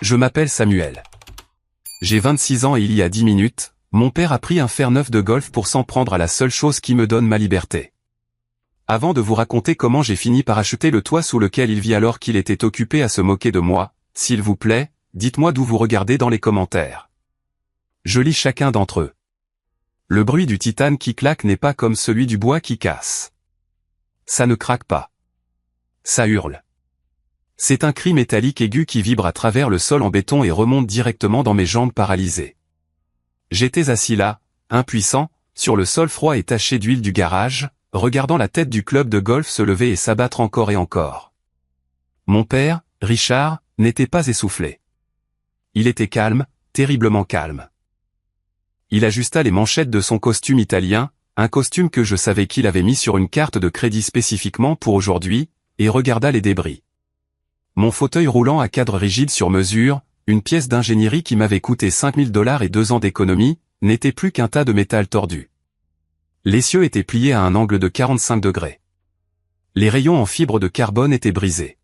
Je m'appelle Samuel. J'ai 26 ans et il y a 10 minutes, mon père a pris un fer neuf de golf pour s'en prendre à la seule chose qui me donne ma liberté. Avant de vous raconter comment j'ai fini par acheter le toit sous lequel il vit alors qu'il était occupé à se moquer de moi, s'il vous plaît, dites-moi d'où vous regardez dans les commentaires. Je lis chacun d'entre eux. Le bruit du titane qui claque n'est pas comme celui du bois qui casse. Ça ne craque pas. Ça hurle. C'est un cri métallique aigu qui vibre à travers le sol en béton et remonte directement dans mes jambes paralysées. J'étais assis là, impuissant, sur le sol froid et taché d'huile du garage, regardant la tête du club de golf se lever et s'abattre encore et encore. Mon père, Richard, n'était pas essoufflé. Il était calme, terriblement calme. Il ajusta les manchettes de son costume italien, un costume que je savais qu'il avait mis sur une carte de crédit spécifiquement pour aujourd'hui, et regarda les débris. Mon fauteuil roulant à cadre rigide sur mesure, une pièce d'ingénierie qui m'avait coûté $5000 et 2 ans d'économie, n'était plus qu'un tas de métal tordu. L'essieu était plié à un angle de 45 degrés. Les rayons en fibre de carbone étaient brisés.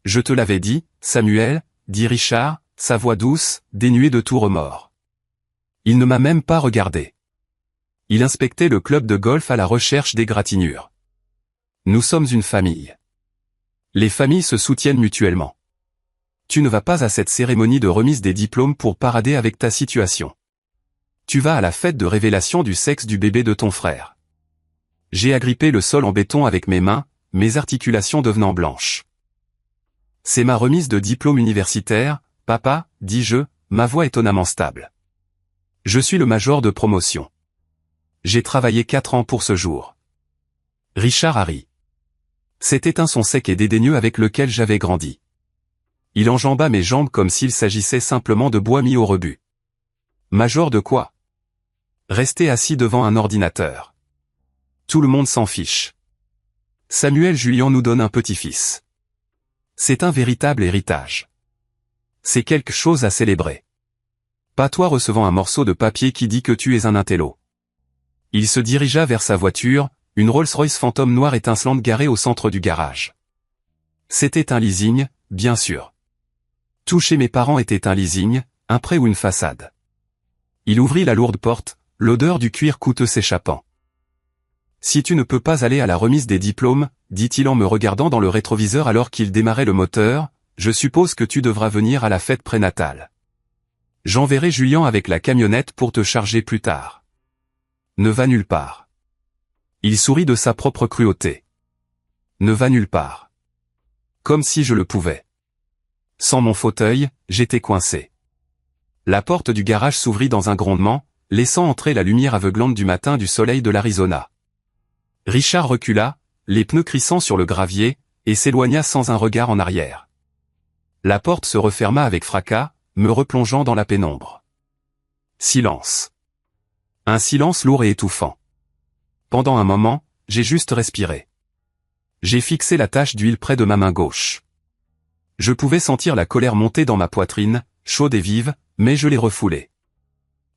Je te l'avais dit, Samuel, dit Richard, sa voix douce, dénuée de tout remords. Il ne m'a même pas regardé. Il inspectait le club de golf à la recherche d'égratignures. Nous sommes une famille. Les familles se soutiennent mutuellement. Tu ne vas pas à cette cérémonie de remise des diplômes pour parader avec ta situation. Tu vas à la fête de révélation du sexe du bébé de ton frère. J'ai agrippé le sol en béton avec mes mains, mes articulations devenant blanches. C'est ma remise de diplôme universitaire, papa, dis-je, ma voix étonnamment stable. Je suis le major de promotion. J'ai travaillé 4 ans pour ce jour. Richard a ri. C'était un son sec et dédaigneux avec lequel j'avais grandi. Il enjamba mes jambes comme s'il s'agissait simplement de bois mis au rebut. Major de quoi? Rester assis devant un ordinateur. Tout le monde s'en fiche. Samuel Julian nous donne un petit-fils. C'est un véritable héritage. C'est quelque chose à célébrer. Pas toi recevant un morceau de papier qui dit que tu es un intello. Il se dirigea vers sa voiture, une Rolls-Royce fantôme noire étincelante garée au centre du garage. C'était un leasing, bien sûr. Tout chez mes parents était un leasing, un prêt ou une façade. Il ouvrit la lourde porte, l'odeur du cuir coûteux s'échappant. Si tu ne peux pas aller à la remise des diplômes, dit-il en me regardant dans le rétroviseur alors qu'il démarrait le moteur, je suppose que tu devras venir à la fête prénatale. J'enverrai Julien avec la camionnette pour te charger plus tard. Ne va nulle part. Il sourit de sa propre cruauté. Ne va nulle part. Comme si je le pouvais. Sans mon fauteuil, j'étais coincé. La porte du garage s'ouvrit dans un grondement, laissant entrer la lumière aveuglante du matin du soleil de l'Arizona. Richard recula, les pneus crissant sur le gravier, et s'éloigna sans un regard en arrière. La porte se referma avec fracas, me replongeant dans la pénombre. Silence. Un silence lourd et étouffant. Pendant un moment, j'ai juste respiré. J'ai fixé la tache d'huile près de ma main gauche. Je pouvais sentir la colère monter dans ma poitrine, chaude et vive, mais je l'ai refoulée.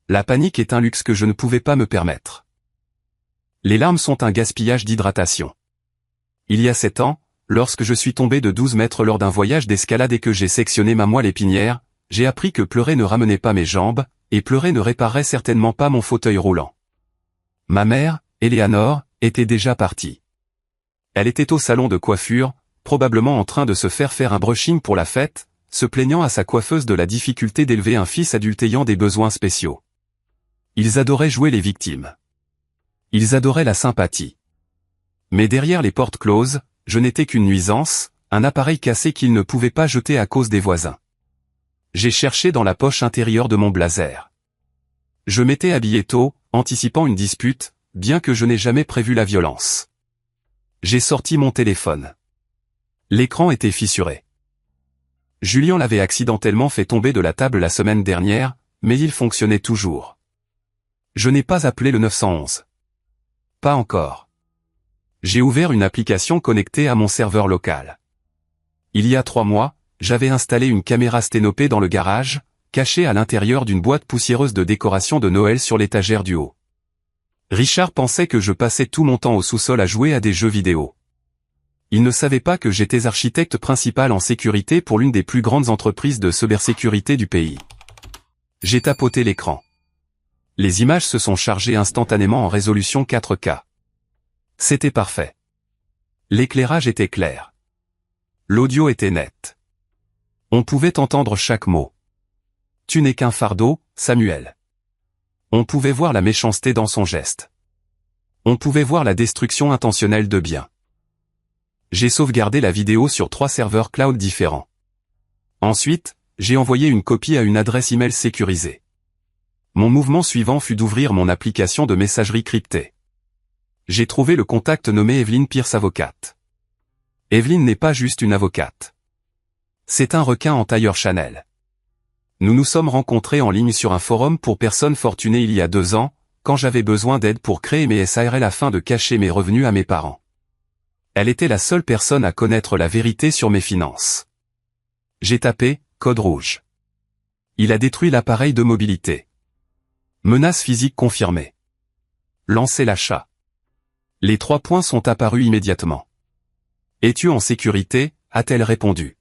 La panique est un luxe que je ne pouvais pas me permettre. Les larmes sont un gaspillage d'hydratation. Il y a 7 ans, lorsque je suis tombé de 12 mètres lors d'un voyage d'escalade et que j'ai sectionné ma moelle épinière, j'ai appris que pleurer ne ramenait pas mes jambes, et pleurer ne réparerait certainement pas mon fauteuil roulant. Ma mère, Eleanor, était déjà partie. Elle était au salon de coiffure, probablement en train de se faire un brushing pour la fête, se plaignant à sa coiffeuse de la difficulté d'élever un fils adulte ayant des besoins spéciaux. Ils adoraient jouer les victimes. Ils adoraient la sympathie. Mais derrière les portes closes, je n'étais qu'une nuisance, un appareil cassé qu'ils ne pouvaient pas jeter à cause des voisins. J'ai cherché dans la poche intérieure de mon blazer. Je m'étais habillé tôt, anticipant une dispute, bien que je n'ai jamais prévu la violence. J'ai sorti mon téléphone. L'écran était fissuré. Julien l'avait accidentellement fait tomber de la table la semaine dernière, mais il fonctionnait toujours. Je n'ai pas appelé le 911. Pas encore. J'ai ouvert une application connectée à mon serveur local. Il y a 3 mois, j'avais installé une caméra sténopée dans le garage, cachée à l'intérieur d'une boîte poussiéreuse de décoration de Noël sur l'étagère du haut. Richard pensait que je passais tout mon temps au sous-sol à jouer à des jeux vidéo. Il ne savait pas que j'étais architecte principal en sécurité pour l'une des plus grandes entreprises de cybersécurité du pays. J'ai tapoté l'écran. Les images se sont chargées instantanément en résolution 4K. C'était parfait. L'éclairage était clair. L'audio était net. On pouvait entendre chaque mot. Tu n'es qu'un fardeau, Samuel. On pouvait voir la méchanceté dans son geste. On pouvait voir la destruction intentionnelle de biens. J'ai sauvegardé la vidéo sur 3 serveurs cloud différents. Ensuite, j'ai envoyé une copie à une adresse email sécurisée. Mon mouvement suivant fut d'ouvrir mon application de messagerie cryptée. J'ai trouvé le contact nommé Evelyn Pierce avocate. Evelyn n'est pas juste une avocate. C'est un requin en tailleur Chanel. Nous nous sommes rencontrés en ligne sur un forum pour personnes fortunées il y a 2 ans, quand j'avais besoin d'aide pour créer mes SARL afin de cacher mes revenus à mes parents. Elle était la seule personne à connaître la vérité sur mes finances. J'ai tapé « code rouge ». Il a détruit l'appareil de mobilité. Menace physique confirmée. Lancer l'achat. Les 3 points sont apparus immédiatement. Es-tu en sécurité, a-t-elle répondu.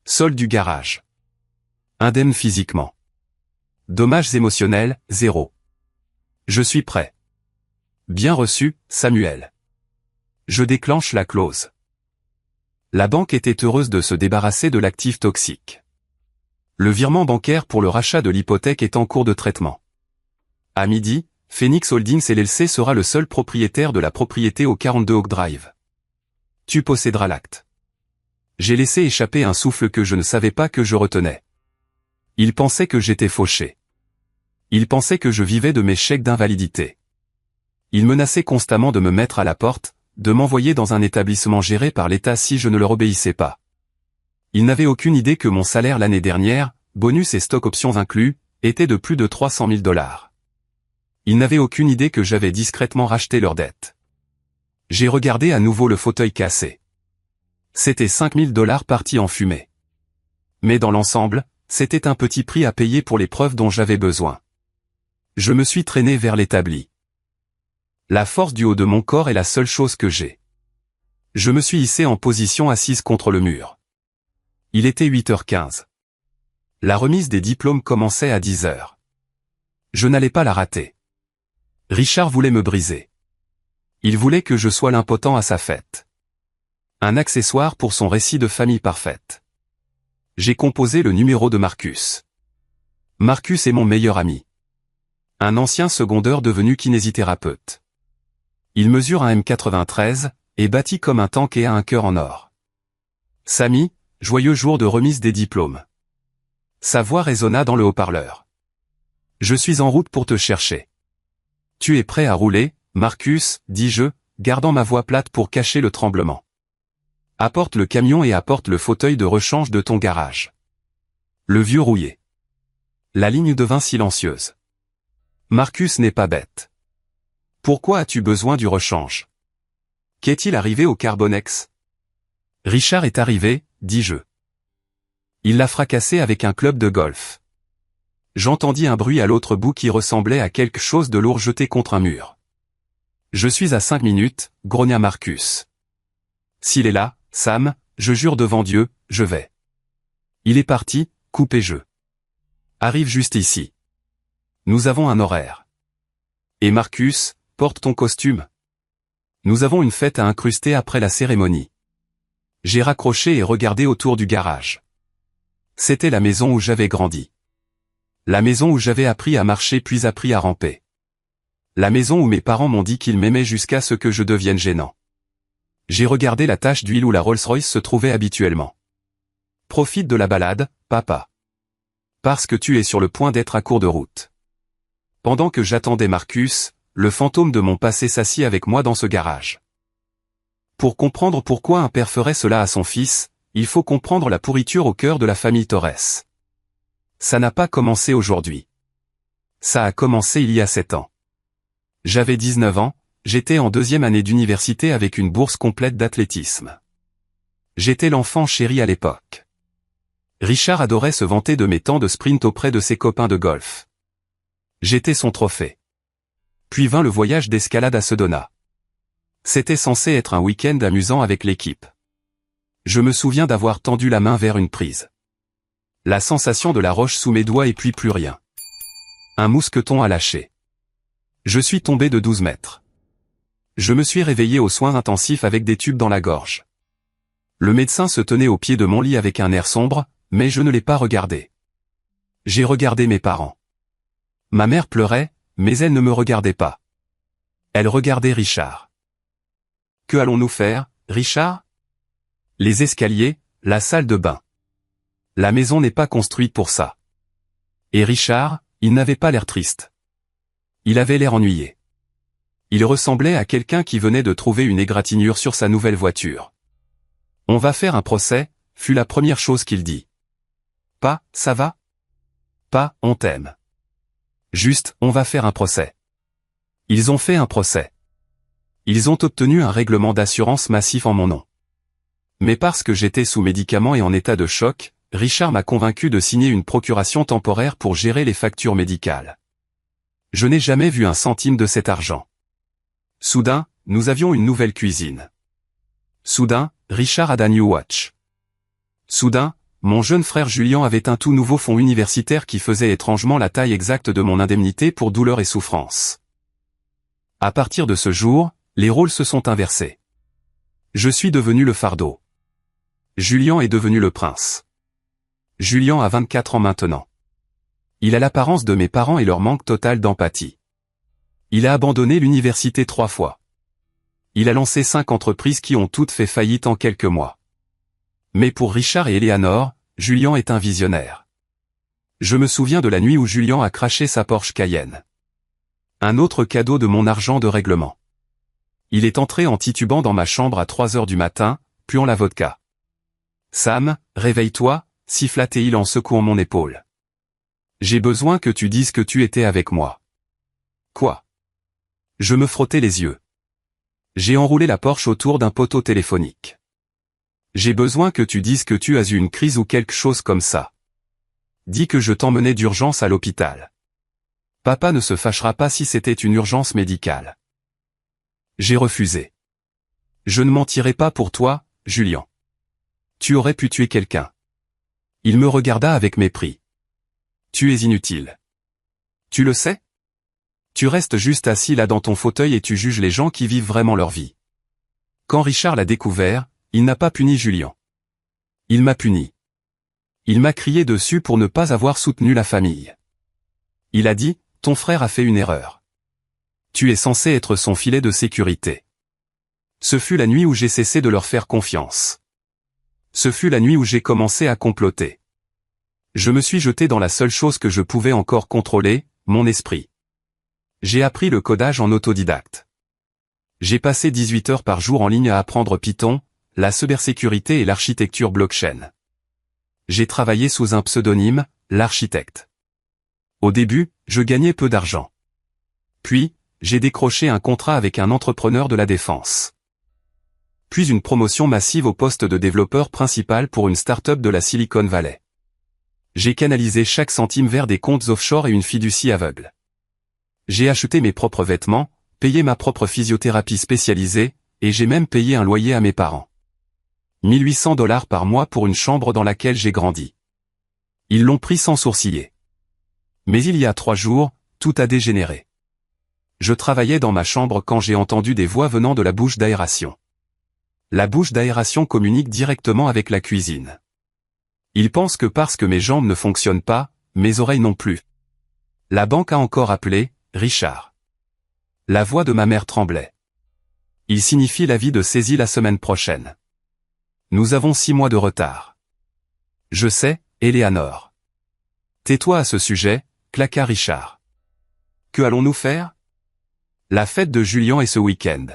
Solde du garage. Indemne physiquement. Dommages émotionnels, 0. Je suis prêt. Bien reçu, Samuel. Je déclenche la clause. La banque était heureuse de se débarrasser de l'actif toxique. Le virement bancaire pour le rachat de l'hypothèque est en cours de traitement. À midi, Phoenix Holdings LLC sera le seul propriétaire de la propriété au 42 Oak Drive. Tu posséderas l'acte. J'ai laissé échapper un souffle que je ne savais pas que je retenais. Il pensait que j'étais fauché. Il pensait que je vivais de mes chèques d'invalidité. Il menaçait constamment de me mettre à la porte, de m'envoyer dans un établissement géré par l'État si je ne leur obéissais pas. Il n'avait aucune idée que mon salaire l'année dernière, bonus et stock options inclus, était de plus de 300 000 $. Il n'avait aucune idée que j'avais discrètement racheté leurs dettes. J'ai regardé à nouveau le fauteuil cassé. C'était 5 000 $ partis en fumée. Mais dans l'ensemble, c'était un petit prix à payer pour les preuves dont j'avais besoin. Je me suis traîné vers l'établi. La force du haut de mon corps est la seule chose que j'ai. Je me suis hissé en position assise contre le mur. Il était 8h15. La remise des diplômes commençait à 10h. Je n'allais pas la rater. Richard voulait me briser. Il voulait que je sois l'impotent à sa fête. Un accessoire pour son récit de famille parfaite. J'ai composé le numéro de Marcus. Marcus est mon meilleur ami. Un ancien secondeur devenu kinésithérapeute. Il mesure un M93, est bâti comme un tank et a un cœur en or. Samy, joyeux jour de remise des diplômes. Sa voix résonna dans le haut-parleur. Je suis en route pour te chercher. Tu es prêt à rouler, Marcus, dis-je, gardant ma voix plate pour cacher le tremblement. Apporte le camion et apporte le fauteuil de rechange de ton garage. Le vieux rouillé. La ligne devint silencieuse. Marcus n'est pas bête. Pourquoi as-tu besoin du rechange? Qu'est-il arrivé au Carbonex? Richard est arrivé, dis-je. Il l'a fracassé avec un club de golf. J'entendis un bruit à l'autre bout qui ressemblait à quelque chose de lourd jeté contre un mur. Je suis à 5 minutes, grogna Marcus. S'il est là, Sam, je jure devant Dieu, je vais. Il est parti, coupez-je. Arrive juste ici. Nous avons un horaire. Et Marcus, porte ton costume. Nous avons une fête à incruster après la cérémonie. J'ai raccroché et regardé autour du garage. C'était la maison où j'avais grandi. La maison où j'avais appris à marcher puis appris à ramper. La maison où mes parents m'ont dit qu'ils m'aimaient jusqu'à ce que je devienne gênant. J'ai regardé la tache d'huile où la Rolls-Royce se trouvait habituellement. Profite de la balade, papa. Parce que tu es sur le point d'être à court de route. Pendant que j'attendais Marcus, le fantôme de mon passé s'assit avec moi dans ce garage. Pour comprendre pourquoi un père ferait cela à son fils, il faut comprendre la pourriture au cœur de la famille Torres. Ça n'a pas commencé aujourd'hui. Ça a commencé il y a 7 ans. J'avais 19 ans, j'étais en 2e année d'université avec une bourse complète d'athlétisme. J'étais l'enfant chéri à l'époque. Richard adorait se vanter de mes temps de sprint auprès de ses copains de golf. J'étais son trophée. Puis vint le voyage d'escalade à Sedona. C'était censé être un week-end amusant avec l'équipe. Je me souviens d'avoir tendu la main vers une prise. La sensation de la roche sous mes doigts et puis plus rien. Un mousqueton a lâché. Je suis tombé de 12 mètres. Je me suis réveillé aux soins intensifs avec des tubes dans la gorge. Le médecin se tenait au pied de mon lit avec un air sombre, mais je ne l'ai pas regardé. J'ai regardé mes parents. Ma mère pleurait, mais elle ne me regardait pas. Elle regardait Richard. Que allons-nous faire, Richard? Les escaliers, la salle de bain. La maison n'est pas construite pour ça. Et Richard, il n'avait pas l'air triste. Il avait l'air ennuyé. Il ressemblait à quelqu'un qui venait de trouver une égratignure sur sa nouvelle voiture. On va faire un procès, fut la première chose qu'il dit. Pas, ça va? Pas, on t'aime. Juste, on va faire un procès. Ils ont fait un procès. Ils ont obtenu un règlement d'assurance massif en mon nom. Mais parce que j'étais sous médicaments et en état de choc, Richard m'a convaincu de signer une procuration temporaire pour gérer les factures médicales. Je n'ai jamais vu un centime de cet argent. Soudain, nous avions une nouvelle cuisine. Soudain, Richard had a new watch. Soudain, mon jeune frère Julien avait un tout nouveau fonds universitaire qui faisait étrangement la taille exacte de mon indemnité pour douleur et souffrance. À partir de ce jour, les rôles se sont inversés. Je suis devenu le fardeau. Julien est devenu le prince. Julien a 24 ans maintenant. Il a l'apparence de mes parents et leur manque total d'empathie. Il a abandonné l'université 3 fois. Il a lancé 5 entreprises qui ont toutes fait faillite en quelques mois. Mais pour Richard et Eleanor, Julien est un visionnaire. Je me souviens de la nuit où Julien a craché sa Porsche Cayenne. Un autre cadeau de mon argent de règlement. Il est entré en titubant dans ma chambre à 3 heures du matin, puant la vodka. Sam, réveille-toi, siffla-t-il en secouant mon épaule. J'ai besoin que tu dises que tu étais avec moi. Quoi? Je me frottais les yeux. J'ai enroulé la Porsche autour d'un poteau téléphonique. J'ai besoin que tu dises que tu as eu une crise ou quelque chose comme ça. Dis que je t'emmenais d'urgence à l'hôpital. Papa ne se fâchera pas si c'était une urgence médicale. J'ai refusé. Je ne mentirai pas pour toi, Julien. Tu aurais pu tuer quelqu'un. Il me regarda avec mépris. Tu es inutile. Tu le sais? Tu restes juste assis là dans ton fauteuil et tu juges les gens qui vivent vraiment leur vie. Quand Richard l'a découvert, il n'a pas puni Julien. Il m'a puni. Il m'a crié dessus pour ne pas avoir soutenu la famille. Il a dit, ton frère a fait une erreur. Tu es censé être son filet de sécurité. Ce fut la nuit où j'ai cessé de leur faire confiance. Ce fut la nuit où j'ai commencé à comploter. Je me suis jeté dans la seule chose que je pouvais encore contrôler, mon esprit. J'ai appris le codage en autodidacte. J'ai passé 18 heures par jour en ligne à apprendre Python, la cybersécurité et l'architecture blockchain. J'ai travaillé sous un pseudonyme, l'architecte. Au début, je gagnais peu d'argent. Puis, j'ai décroché un contrat avec un entrepreneur de la défense. Puis une promotion massive au poste de développeur principal pour une start-up de la Silicon Valley. J'ai canalisé chaque centime vers des comptes offshore et une fiducie aveugle. J'ai acheté mes propres vêtements, payé ma propre physiothérapie spécialisée, et j'ai même payé un loyer à mes parents. 1800 $ par mois pour une chambre dans laquelle j'ai grandi. Ils l'ont pris sans sourciller. Mais il y a 3 jours, tout a dégénéré. Je travaillais dans ma chambre quand j'ai entendu des voix venant de la bouche d'aération. La bouche d'aération communique directement avec la cuisine. Ils pensent que parce que mes jambes ne fonctionnent pas, mes oreilles non plus. La banque a encore appelé, Richard. La voix de ma mère tremblait. Il signifie l'avis de saisie la semaine prochaine. Nous avons 6 mois de retard. Je sais, Eleanor. Tais-toi à ce sujet, claqua Richard. Que allons-nous faire? La fête de Julien est ce week-end.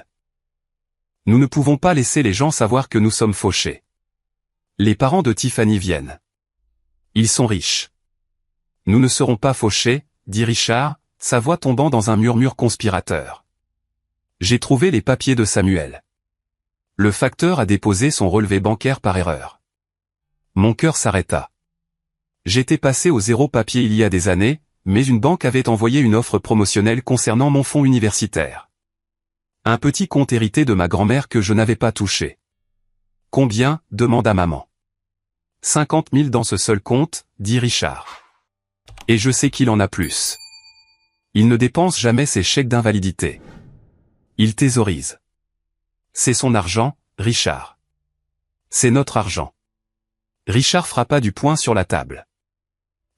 Nous ne pouvons pas laisser les gens savoir que nous sommes fauchés. Les parents de Tiffany viennent. Ils sont riches. Nous ne serons pas fauchés, dit Richard, sa voix tombant dans un murmure conspirateur. J'ai trouvé les papiers de Samuel. Le facteur a déposé son relevé bancaire par erreur. Mon cœur s'arrêta. J'étais passé au 0 papier il y a des années, mais une banque avait envoyé une offre promotionnelle concernant mon fonds universitaire. Un petit compte hérité de ma grand-mère que je n'avais pas touché. Combien, demanda maman. 50 000 dans ce seul compte, dit Richard. Et je sais qu'il en a plus. Il ne dépense jamais ses chèques d'invalidité. Il thésaurise. C'est son argent, Richard. C'est notre argent. Richard frappa du poing sur la table.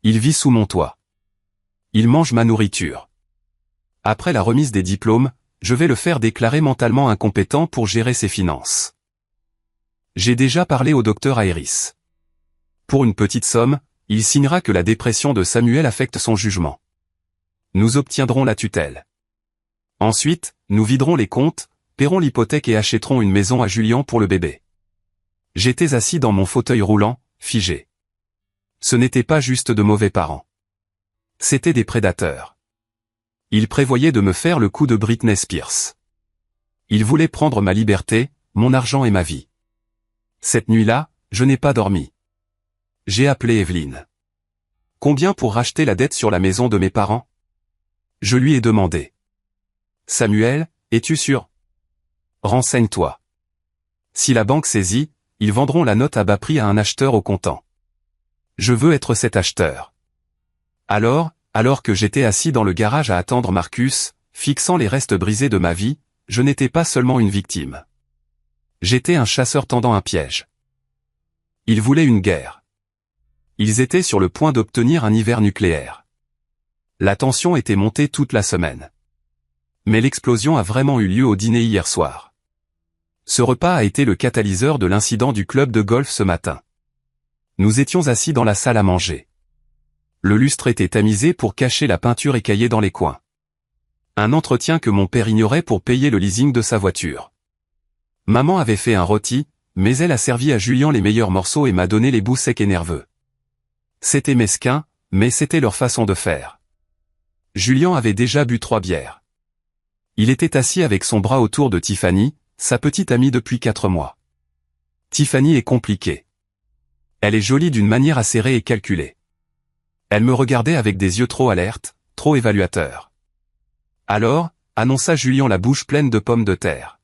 Il vit sous mon toit. Il mange ma nourriture. Après la remise des diplômes, je vais le faire déclarer mentalement incompétent pour gérer ses finances. J'ai déjà parlé au docteur Aéris. Pour une petite somme, il signera que la dépression de Samuel affecte son jugement. Nous obtiendrons la tutelle. Ensuite, nous viderons les comptes, paierons l'hypothèque et achèterons une maison à Julien pour le bébé. J'étais assis dans mon fauteuil roulant, figé. Ce n'étaient pas juste de mauvais parents. C'étaient des prédateurs. Ils prévoyaient de me faire le coup de Britney Spears. Ils voulaient prendre ma liberté, mon argent et ma vie. Cette nuit-là, je n'ai pas dormi. J'ai appelé Evelyne. Combien pour racheter la dette sur la maison de mes parents? Je lui ai demandé. Samuel, es-tu sûr? Renseigne-toi. Si la banque saisit, ils vendront la note à bas prix à un acheteur au comptant. Je veux être cet acheteur. Alors que j'étais assis dans le garage à attendre Marcus, fixant les restes brisés de ma vie, je n'étais pas seulement une victime. J'étais un chasseur tendant un piège. Ils voulaient une guerre. Ils étaient sur le point d'obtenir un hiver nucléaire. La tension était montée toute la semaine. Mais l'explosion a vraiment eu lieu au dîner hier soir. Ce repas a été le catalyseur de l'incident du club de golf ce matin. Nous étions assis dans la salle à manger. Le lustre était tamisé pour cacher la peinture écaillée dans les coins. Un entretien que mon père ignorait pour payer le leasing de sa voiture. Maman avait fait un rôti, mais elle a servi à Julien les meilleurs morceaux et m'a donné les bouts secs et nerveux. C'était mesquin, mais c'était leur façon de faire. Julien avait déjà bu 3 bières. Il était assis avec son bras autour de Tiffany, sa petite amie depuis 4 mois. Tiffany est compliquée. Elle est jolie d'une manière acérée et calculée. Elle me regardait avec des yeux trop alertes, trop évaluateurs. Alors, annonça Julien la bouche pleine de pommes de terre.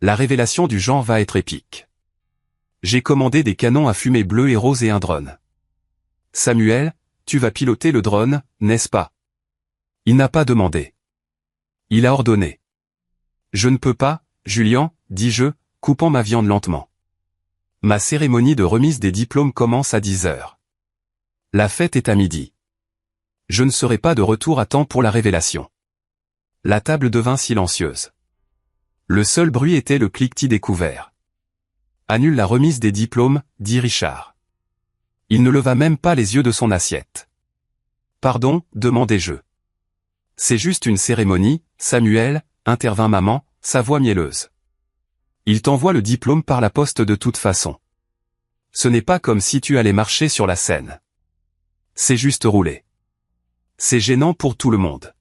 La révélation du genre va être épique. J'ai commandé des canons à fumée bleue et rose et un drone. Samuel, tu vas piloter le drone, n'est-ce pas? Il n'a pas demandé. Il a ordonné. Je ne peux pas, Julien, dis-je, coupant ma viande lentement. Ma cérémonie de remise des diplômes commence à 10 heures. La fête est à midi. Je ne serai pas de retour à temps pour la révélation. La table devint silencieuse. Le seul bruit était le cliquetis des couverts. Annule la remise des diplômes, dit Richard. Il ne leva même pas les yeux de son assiette. Pardon, demandai-je. C'est juste une cérémonie, Samuel, intervint maman, sa voix mielleuse. Il t'envoie le diplôme par la poste de toute façon. Ce n'est pas comme si tu allais marcher sur la scène. C'est juste rouler. C'est gênant pour tout le monde.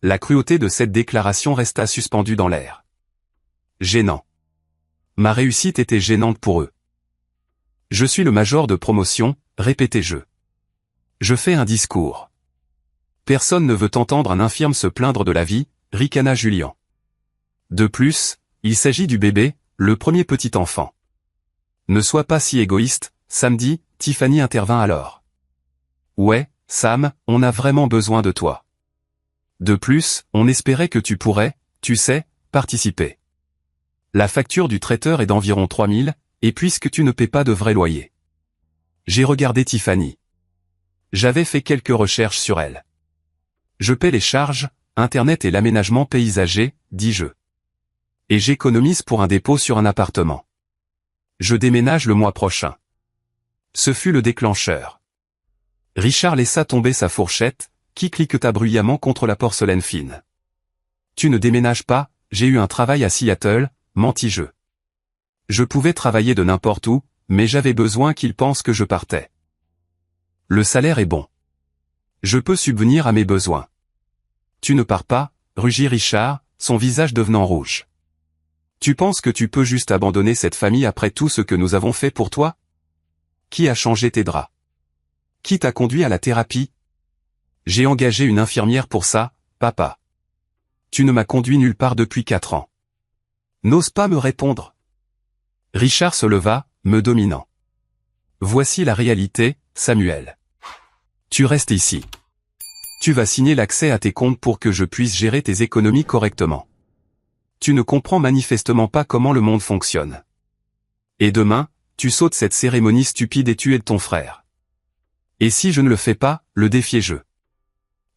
La cruauté de cette déclaration resta suspendue dans l'air. Gênant. Ma réussite était gênante pour eux. Je suis le major de promotion, répétai-je. Je fais un discours. Personne ne veut entendre un infirme se plaindre de la vie, ricana Julien. De plus, il s'agit du bébé, le premier petit enfant. Ne sois pas si égoïste, samedi, Tiffany intervint alors. Ouais, Sam, on a vraiment besoin de toi. De plus, on espérait que tu pourrais, tu sais, participer. La facture du traiteur est d'environ 3 000, et puisque tu ne paies pas de vrai loyer. J'ai regardé Tiffany. J'avais fait quelques recherches sur elle. Je paie les charges, Internet et l'aménagement paysager, dis-je. Et j'économise pour un dépôt sur un appartement. Je déménage le mois prochain. Ce fut le déclencheur. Richard laissa tomber sa fourchette, qui cliqueta bruyamment contre la porcelaine fine. Tu ne déménages pas, j'ai eu un travail à Seattle, mentis-je. Je pouvais travailler de n'importe où, mais j'avais besoin qu'il pense que je partais. Le salaire est bon. Je peux subvenir à mes besoins. Tu ne pars pas, rugit Richard, son visage devenant rouge. Tu penses que tu peux juste abandonner cette famille après tout ce que nous avons fait pour toi? Qui a changé tes draps? Qui t'a conduit à la thérapie? J'ai engagé une infirmière pour ça, papa. Tu ne m'as conduit nulle part depuis 4 ans. N'ose pas me répondre. Richard se leva, me dominant. Voici la réalité, Samuel. Tu restes ici. Tu vas signer l'accès à tes comptes pour que je puisse gérer tes économies correctement. Tu ne comprends manifestement pas comment le monde fonctionne. Et demain, tu sautes cette cérémonie stupide et tu aides ton frère. Et si je ne le fais pas, le défi est jeu.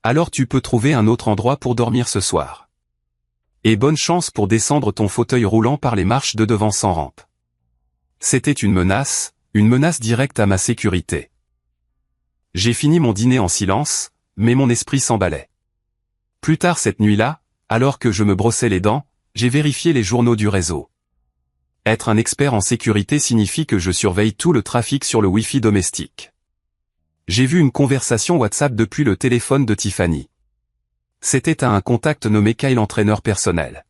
Alors tu peux trouver un autre endroit pour dormir ce soir. Et bonne chance pour descendre ton fauteuil roulant par les marches de devant sans rampe. C'était une menace directe à ma sécurité. J'ai fini mon dîner en silence, mais mon esprit s'emballait. Plus tard cette nuit-là, alors que je me brossais les dents, j'ai vérifié les journaux du réseau. Être un expert en sécurité signifie que je surveille tout le trafic sur le Wi-Fi domestique. J'ai vu une conversation WhatsApp depuis le téléphone de Tiffany. C'était à un contact nommé Kyle, entraîneur personnel.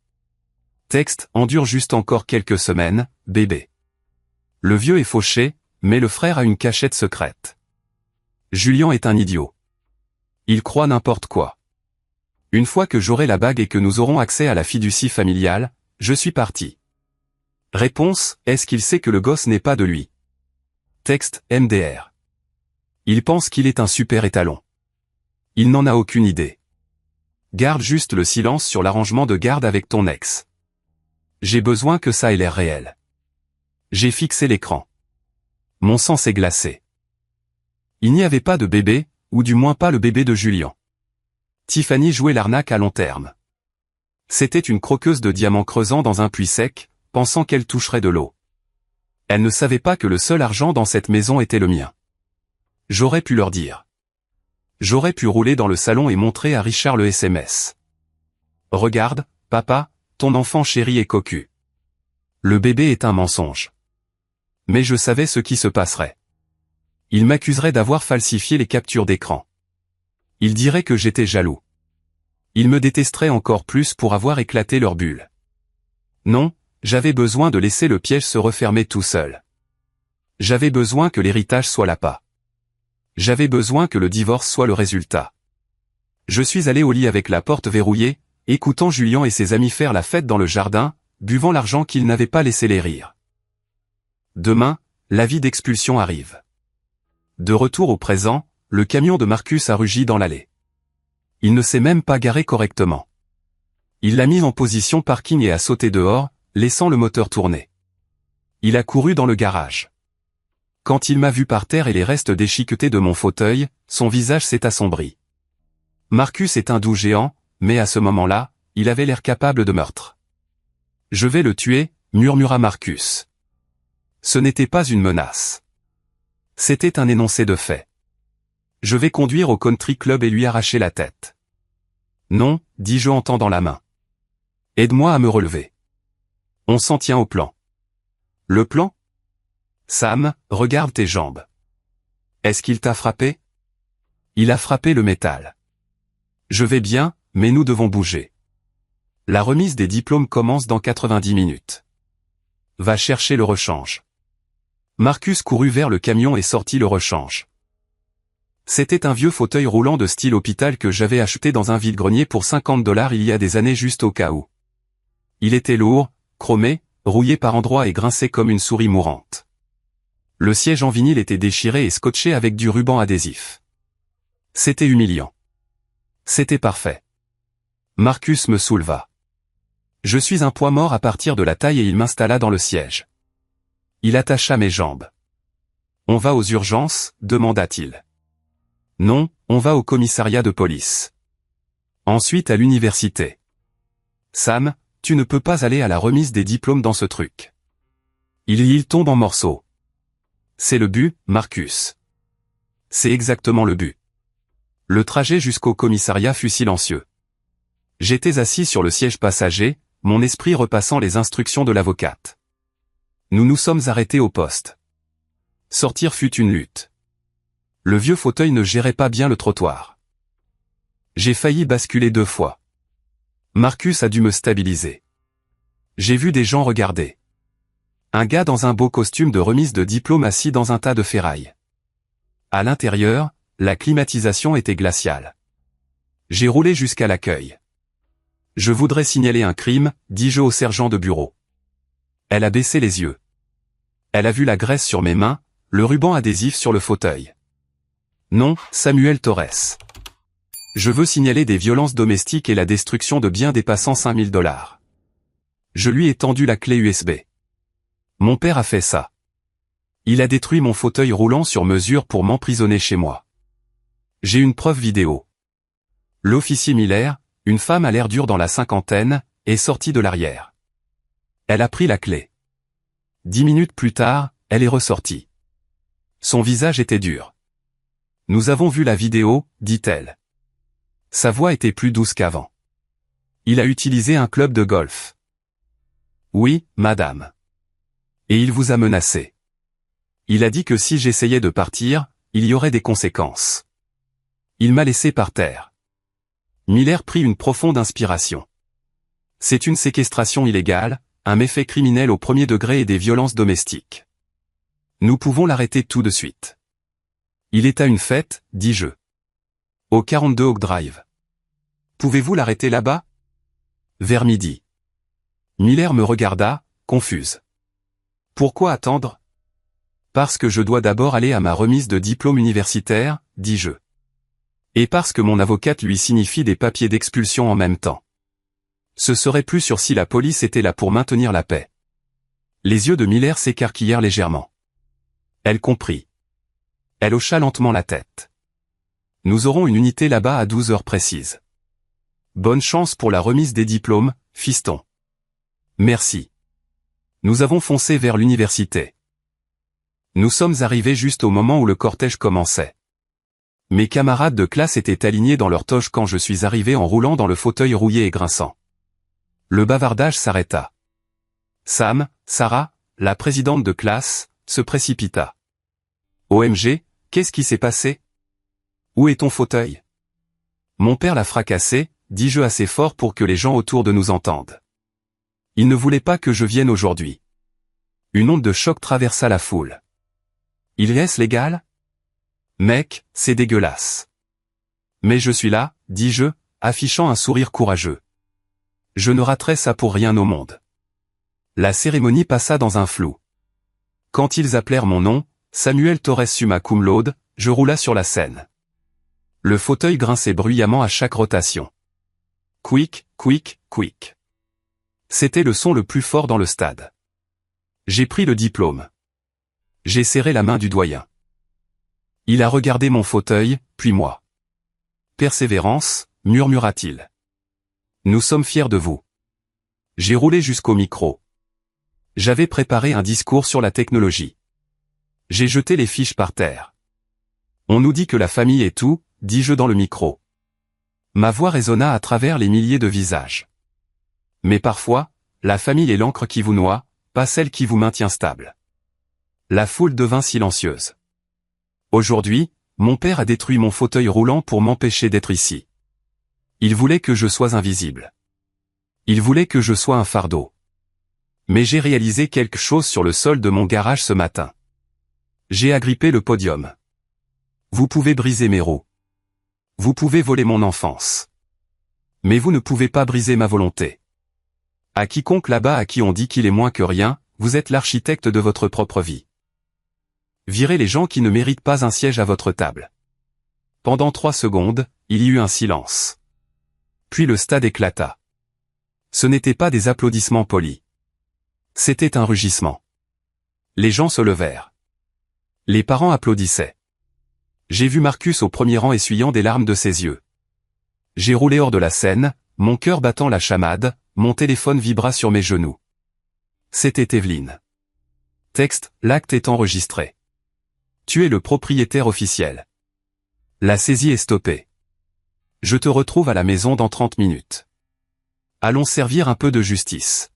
Texte: endure juste encore quelques semaines, bébé. Le vieux est fauché, mais le frère a une cachette secrète. Julien est un idiot. Il croit n'importe quoi. Une fois que j'aurai la bague et que nous aurons accès à la fiducie familiale, je suis parti. Réponse: est-ce qu'il sait que le gosse n'est pas de lui? Texte: MDR. Il pense qu'il est un super étalon. Il n'en a aucune idée. Garde juste le silence sur l'arrangement de garde avec ton ex. J'ai besoin que ça ait l'air réel. J'ai fixé l'écran. Mon sang s'est glacé. Il n'y avait pas de bébé, ou du moins pas le bébé de Julien. Tiffany jouait l'arnaque à long terme. C'était une croqueuse de diamants creusant dans un puits sec, pensant qu'elle toucherait de l'eau. Elle ne savait pas que le seul argent dans cette maison était le mien. J'aurais pu leur dire. J'aurais pu rouler dans le salon et montrer à Richard le SMS. Regarde, papa, ton enfant chéri est cocu. Le bébé est un mensonge. Mais je savais ce qui se passerait. Il m'accuserait d'avoir falsifié les captures d'écran. Il dirait que j'étais jaloux. Il me détesterait encore plus pour avoir éclaté leur bulle. Non, j'avais besoin de laisser le piège se refermer tout seul. J'avais besoin que l'héritage soit l'appât. J'avais besoin que le divorce soit le résultat. Je suis allé au lit avec la porte verrouillée, écoutant Julien et ses amis faire la fête dans le jardin, buvant l'argent qu'ils n'avaient pas laissé les rire. Demain, l'avis d'expulsion arrive. De retour au présent, le camion de Marcus a rugi dans l'allée. Il ne s'est même pas garé correctement. Il l'a mis en position parking et a sauté dehors, laissant le moteur tourner. Il a couru dans le garage. Quand il m'a vu par terre et les restes déchiquetés de mon fauteuil, son visage s'est assombri. Marcus est un doux géant, mais à ce moment-là, il avait l'air capable de meurtre. « Je vais le tuer », murmura Marcus. Ce n'était pas une menace. C'était un énoncé de fait. « Je vais conduire au country club et lui arracher la tête. »« Non », dis-je en tendant la main. « Aide-moi à me relever. » On s'en tient au plan. « Le plan ? Sam, regarde tes jambes. Est-ce qu'il t'a frappé ? Il a frappé le métal. Je vais bien, mais nous devons bouger. La remise des diplômes commence dans 90 minutes. Va chercher le rechange. Marcus courut vers le camion et sortit le rechange. C'était un vieux fauteuil roulant de style hôpital que j'avais acheté dans un vide-grenier pour $50 il y a des années juste au cas où. Il était lourd, chromé, rouillé par endroits et grinçait comme une souris mourante. Le siège en vinyle était déchiré et scotché avec du ruban adhésif. C'était humiliant. C'était parfait. Marcus me souleva. Je suis un poids mort à partir de la taille et il m'installa dans le siège. Il attacha mes jambes. « On va aux urgences ?» demanda-t-il. « Non, on va au commissariat de police. Ensuite à l'université. »« Sam, tu ne peux pas aller à la remise des diplômes dans ce truc. Il tombe en morceaux. » C'est le but, Marcus. C'est exactement le but. Le trajet jusqu'au commissariat fut silencieux. J'étais assis sur le siège passager, mon esprit repassant les instructions de l'avocate. Nous nous sommes arrêtés au poste. Sortir fut une lutte. Le vieux fauteuil ne gérait pas bien le trottoir. J'ai failli basculer 2 fois. Marcus a dû me stabiliser. J'ai vu des gens regarder. Un gars dans un beau costume de remise de diplôme assis dans un tas de ferraille. À l'intérieur, la climatisation était glaciale. J'ai roulé jusqu'à l'accueil. Je voudrais signaler un crime, dis-je au sergent de bureau. Elle a baissé les yeux. Elle a vu la graisse sur mes mains, le ruban adhésif sur le fauteuil. Non, Samuel Torres. Je veux signaler des violences domestiques et la destruction de biens dépassant 5000 $. Je lui ai tendu la clé USB. Mon père a fait ça. Il a détruit mon fauteuil roulant sur mesure pour m'emprisonner chez moi. J'ai une preuve vidéo. L'officier Miller, une femme à l'air dur dans la cinquantaine, est sortie de l'arrière. Elle a pris la clé. 10 minutes plus tard, elle est ressortie. Son visage était dur. Nous avons vu la vidéo, dit-elle. Sa voix était plus douce qu'avant. Il a utilisé un club de golf. Oui, madame. Et il vous a menacé. Il a dit que si j'essayais de partir, il y aurait des conséquences. Il m'a laissé par terre. Miller prit une profonde inspiration. C'est une séquestration illégale, un méfait criminel au premier degré et des violences domestiques. Nous pouvons l'arrêter tout de suite. Il est à une fête, dis-je. Au 42 Oak Drive. Pouvez-vous l'arrêter là-bas? Vers midi. Miller me regarda, confuse. Pourquoi attendre? Parce que je dois d'abord aller à ma remise de diplôme universitaire, dis-je. Et parce que mon avocate lui signifie des papiers d'expulsion en même temps. Ce serait plus sûr si la police était là pour maintenir la paix. Les yeux de Miller s'écarquillèrent légèrement. Elle comprit. Elle hocha lentement la tête. Nous aurons une unité là-bas à 12 heures précises. Bonne chance pour la remise des diplômes, fiston. Merci. Nous avons foncé vers l'université. Nous sommes arrivés juste au moment où le cortège commençait. Mes camarades de classe étaient alignés dans leur toge quand je suis arrivé en roulant dans le fauteuil rouillé et grinçant. Le bavardage s'arrêta. Sam, Sarah, la présidente de classe, se précipita. OMG, qu'est-ce qui s'est passé? Où est ton fauteuil? Mon père l'a fracassé, dis-je assez fort pour que les gens autour de nous entendent. Il ne voulait pas que je vienne aujourd'hui. Une onde de choc traversa la foule. Il est-ce légal? Mec, c'est dégueulasse. Mais je suis là, dis-je, affichant un sourire courageux. Je ne raterai ça pour rien au monde. La cérémonie passa dans un flou. Quand ils appelèrent mon nom, Samuel Torres summa cum laude, je roula sur la scène. Le fauteuil grinçait bruyamment à chaque rotation. Quick, quick, quick. C'était le son le plus fort dans le stade. J'ai pris le diplôme. J'ai serré la main du doyen. Il a regardé mon fauteuil, puis moi. Persévérance, murmura-t-il. Nous sommes fiers de vous. J'ai roulé jusqu'au micro. J'avais préparé un discours sur la technologie. J'ai jeté les fiches par terre. On nous dit que la famille est tout, dis-je dans le micro. Ma voix résonna à travers les milliers de visages. Mais parfois, la famille est l'encre qui vous noie, pas celle qui vous maintient stable. La foule devint silencieuse. Aujourd'hui, mon père a détruit mon fauteuil roulant pour m'empêcher d'être ici. Il voulait que je sois invisible. Il voulait que je sois un fardeau. Mais j'ai réalisé quelque chose sur le sol de mon garage ce matin. J'ai agrippé le podium. Vous pouvez briser mes roues. Vous pouvez voler mon enfance. Mais vous ne pouvez pas briser ma volonté. À quiconque là-bas à qui on dit qu'il est moins que rien, vous êtes l'architecte de votre propre vie. Virez les gens qui ne méritent pas un siège à votre table. Pendant 3 secondes, il y eut un silence. Puis le stade éclata. Ce n'étaient pas des applaudissements polis. C'était un rugissement. Les gens se levèrent. Les parents applaudissaient. J'ai vu Marcus au premier rang essuyant des larmes de ses yeux. J'ai roulé hors de la scène, mon cœur battant la chamade, mon téléphone vibra sur mes genoux. C'était Evelyne. Texte, l'acte est enregistré. Tu es le propriétaire officiel. La saisie est stoppée. Je te retrouve à la maison dans 30 minutes. Allons servir un peu de justice.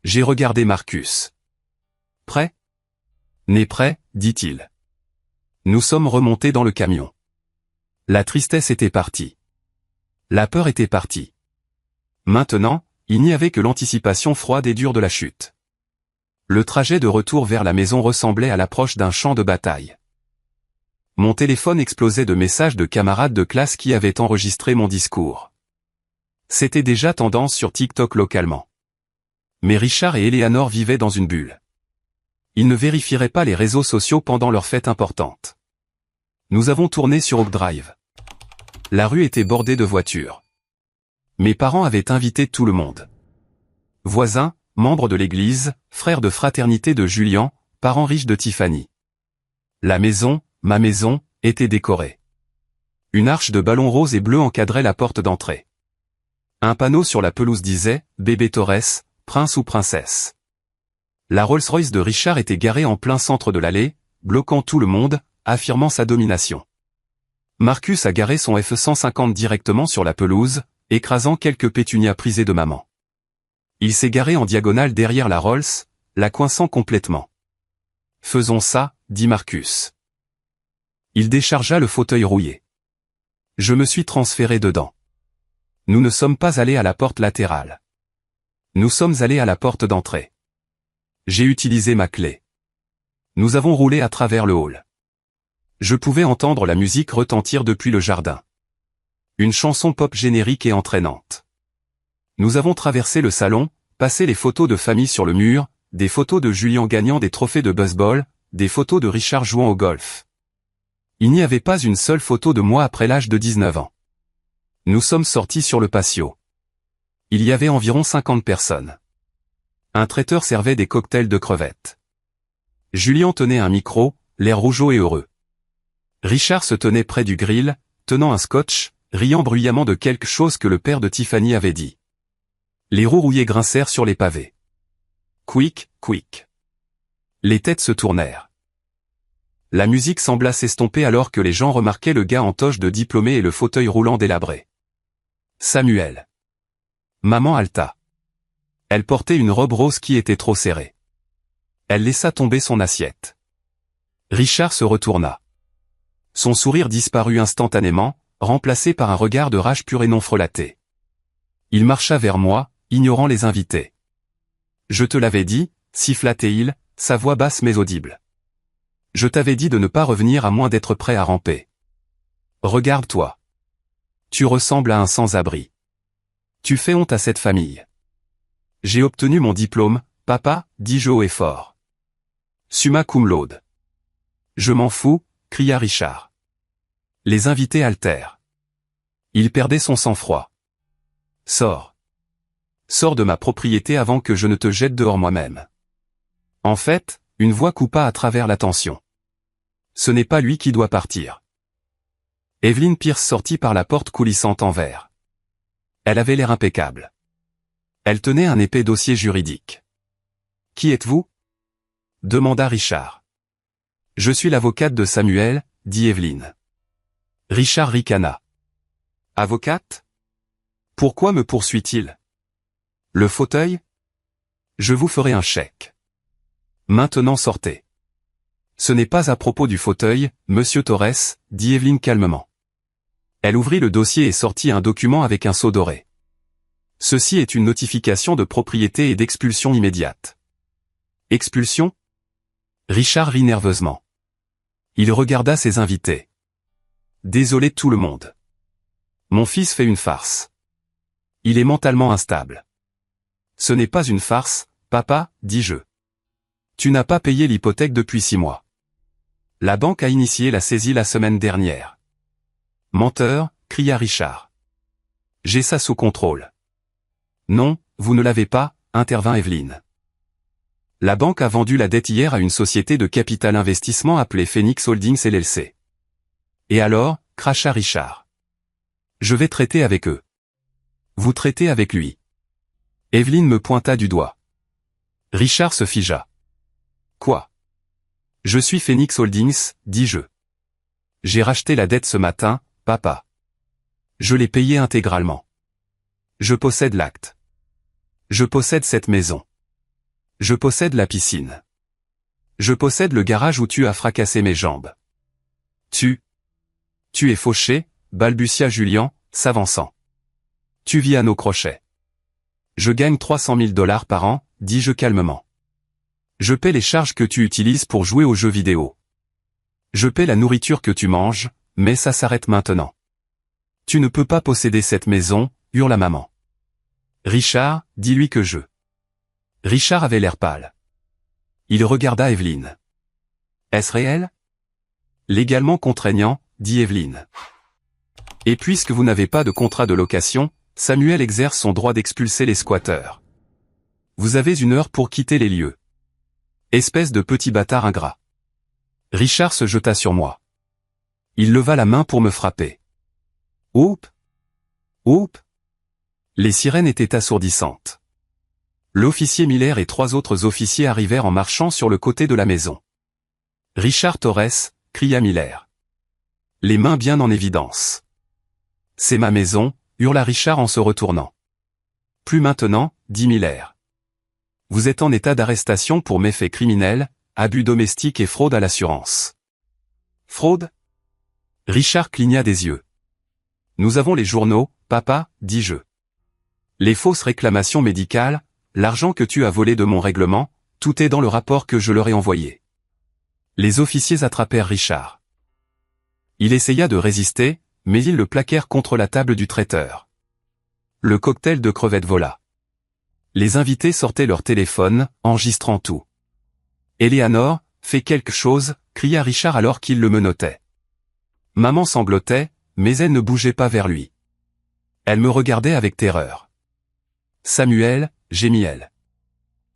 J'ai regardé Marcus. Prêt? N'est prêt, dit-il. Nous sommes remontés dans le camion. La tristesse était partie. La peur était partie. Maintenant, il n'y avait que l'anticipation froide et dure de la chute. Le trajet de retour vers la maison ressemblait à l'approche d'un champ de bataille. Mon téléphone explosait de messages de camarades de classe qui avaient enregistré mon discours. C'était déjà tendance sur TikTok localement. Mais Richard et Eleanor vivaient dans une bulle. Ils ne vérifieraient pas les réseaux sociaux pendant leur fête importante. Nous avons tourné sur Oak Drive. La rue était bordée de voitures. Mes parents avaient invité tout le monde. Voisins, membres de l'église, frères de fraternité de Julian, parents riches de Tiffany. La maison, ma maison, était décorée. Une arche de ballons roses et bleus encadrait la porte d'entrée. Un panneau sur la pelouse disait « Bébé Torres, prince ou princesse ». La Rolls-Royce de Richard était garée en plein centre de l'allée, bloquant tout le monde, affirmant sa domination. Marcus a garé son F-150 directement sur la pelouse, écrasant quelques pétunias prisées de maman. Il s'est garé en diagonale derrière la Rolls, la coinçant complètement. « Faisons ça », dit Marcus. Il déchargea le fauteuil rouillé. Je me suis transféré dedans. Nous ne sommes pas allés à la porte latérale. Nous sommes allés à la porte d'entrée. J'ai utilisé ma clé. Nous avons roulé à travers le hall. Je pouvais entendre la musique retentir depuis le jardin. Une chanson pop générique et entraînante. Nous avons traversé le salon, passé les photos de famille sur le mur, des photos de Julian gagnant des trophées de baseball, des photos de Richard jouant au golf. Il n'y avait pas une seule photo de moi après l'âge de 19 ans. Nous sommes sortis sur le patio. Il y avait environ 50 personnes. Un traiteur servait des cocktails de crevettes. Julian tenait un micro, l'air rougeau et heureux. Richard se tenait près du grill, tenant un scotch, riant bruyamment de quelque chose que le père de Tiffany avait dit. Les roues rouillées grincèrent sur les pavés. Quick, quick. Les têtes se tournèrent. La musique sembla s'estomper alors que les gens remarquaient le gars en toge de diplômé et le fauteuil roulant délabré. Samuel. Maman halta. Elle portait une robe rose qui était trop serrée. Elle laissa tomber son assiette. Richard se retourna. Son sourire disparut instantanément, remplacé par un regard de rage pure et non frelaté. Il marcha vers moi, ignorant les invités. Je te l'avais dit, siffla-t-il, sa voix basse mais audible. Je t'avais dit de ne pas revenir à moins d'être prêt à ramper. Regarde-toi. Tu ressembles à un sans-abri. Tu fais honte à cette famille. J'ai obtenu mon diplôme, papa, dis-je haut et fort. Summa cum laude. Je m'en fous, cria Richard. Les invités haltèrent. Il perdait son sang-froid. Sors. Sors de ma propriété avant que je ne te jette dehors moi-même. En fait, une voix coupa à travers la tension. Ce n'est pas lui qui doit partir. Evelyn Pierce sortit par la porte coulissante en verre. Elle avait l'air impeccable. Elle tenait un épais dossier juridique. « Qui êtes-vous » demanda Richard. « Je suis l'avocate de Samuel » dit Evelyn. Richard ricana. « Avocate ? Pourquoi me poursuit-il ? Le fauteuil ? Je vous ferai un chèque. Maintenant sortez. » Ce n'est pas à propos du fauteuil, monsieur Torres, dit Evelyn calmement. Elle ouvrit le dossier et sortit un document avec un sceau doré. Ceci est une notification de propriété et d'expulsion immédiate. Expulsion ? Richard rit nerveusement. Il regarda ses invités. Désolé tout le monde. Mon fils fait une farce. Il est mentalement instable. Ce n'est pas une farce, papa, dis-je. Tu n'as pas payé l'hypothèque depuis 6 mois. La banque a initié la saisie la semaine dernière. Menteur, cria Richard. J'ai ça sous contrôle. Non, vous ne l'avez pas, intervint Evelyn. La banque a vendu la dette hier à une société de capital investissement appelée Phoenix Holdings LLC. Et alors, cracha Richard. Je vais traiter avec eux. Vous traitez avec lui. Evelyn me pointa du doigt. Richard se figea. Quoi ? Je suis Phoenix Holdings, dis-je. J'ai racheté la dette ce matin, papa. Je l'ai payée intégralement. Je possède l'acte. Je possède cette maison. Je possède la piscine. Je possède le garage où tu as fracassé mes jambes. Tu es fauché, balbutia Julian, s'avançant. Tu vis à nos crochets. Je gagne 300 000 $ par an, dis-je calmement. Je paie les charges que tu utilises pour jouer aux jeux vidéo. Je paie la nourriture que tu manges, mais ça s'arrête maintenant. Tu ne peux pas posséder cette maison, hurla maman. Richard, dis-lui que je... Richard avait l'air pâle. Il regarda Evelyne. Est-ce réel? Légalement contraignant, dit Evelyne. Et puisque vous n'avez pas de contrat de location, Samuel exerce son droit d'expulser les squatteurs. Vous avez 1 heure pour quitter les lieux. Espèce de petit bâtard ingrat. Richard se jeta sur moi. Il leva la main pour me frapper. Oup! Oup! Les sirènes étaient assourdissantes. L'officier Miller et 3 autres officiers arrivèrent en marchant sur le côté de la maison. Richard Torres, cria Miller. Les mains bien en évidence. C'est ma maison, hurla Richard en se retournant. Plus maintenant, dit Miller. Vous êtes en état d'arrestation pour méfaits criminels, abus domestiques et fraude à l'assurance. Fraude? Richard cligna des yeux. Nous avons les journaux, papa, dis-je. Les fausses réclamations médicales, l'argent que tu as volé de mon règlement, tout est dans le rapport que je leur ai envoyé. Les officiers attrapèrent Richard. Il essaya de résister, mais ils le plaquèrent contre la table du traiteur. Le cocktail de crevettes vola. Les invités sortaient leur téléphone, enregistrant tout. Eleanor, fais quelque chose, cria Richard alors qu'il le menottait. Maman sanglotait, mais elle ne bougeait pas vers lui. Elle me regardait avec terreur. Samuel, gémit-elle.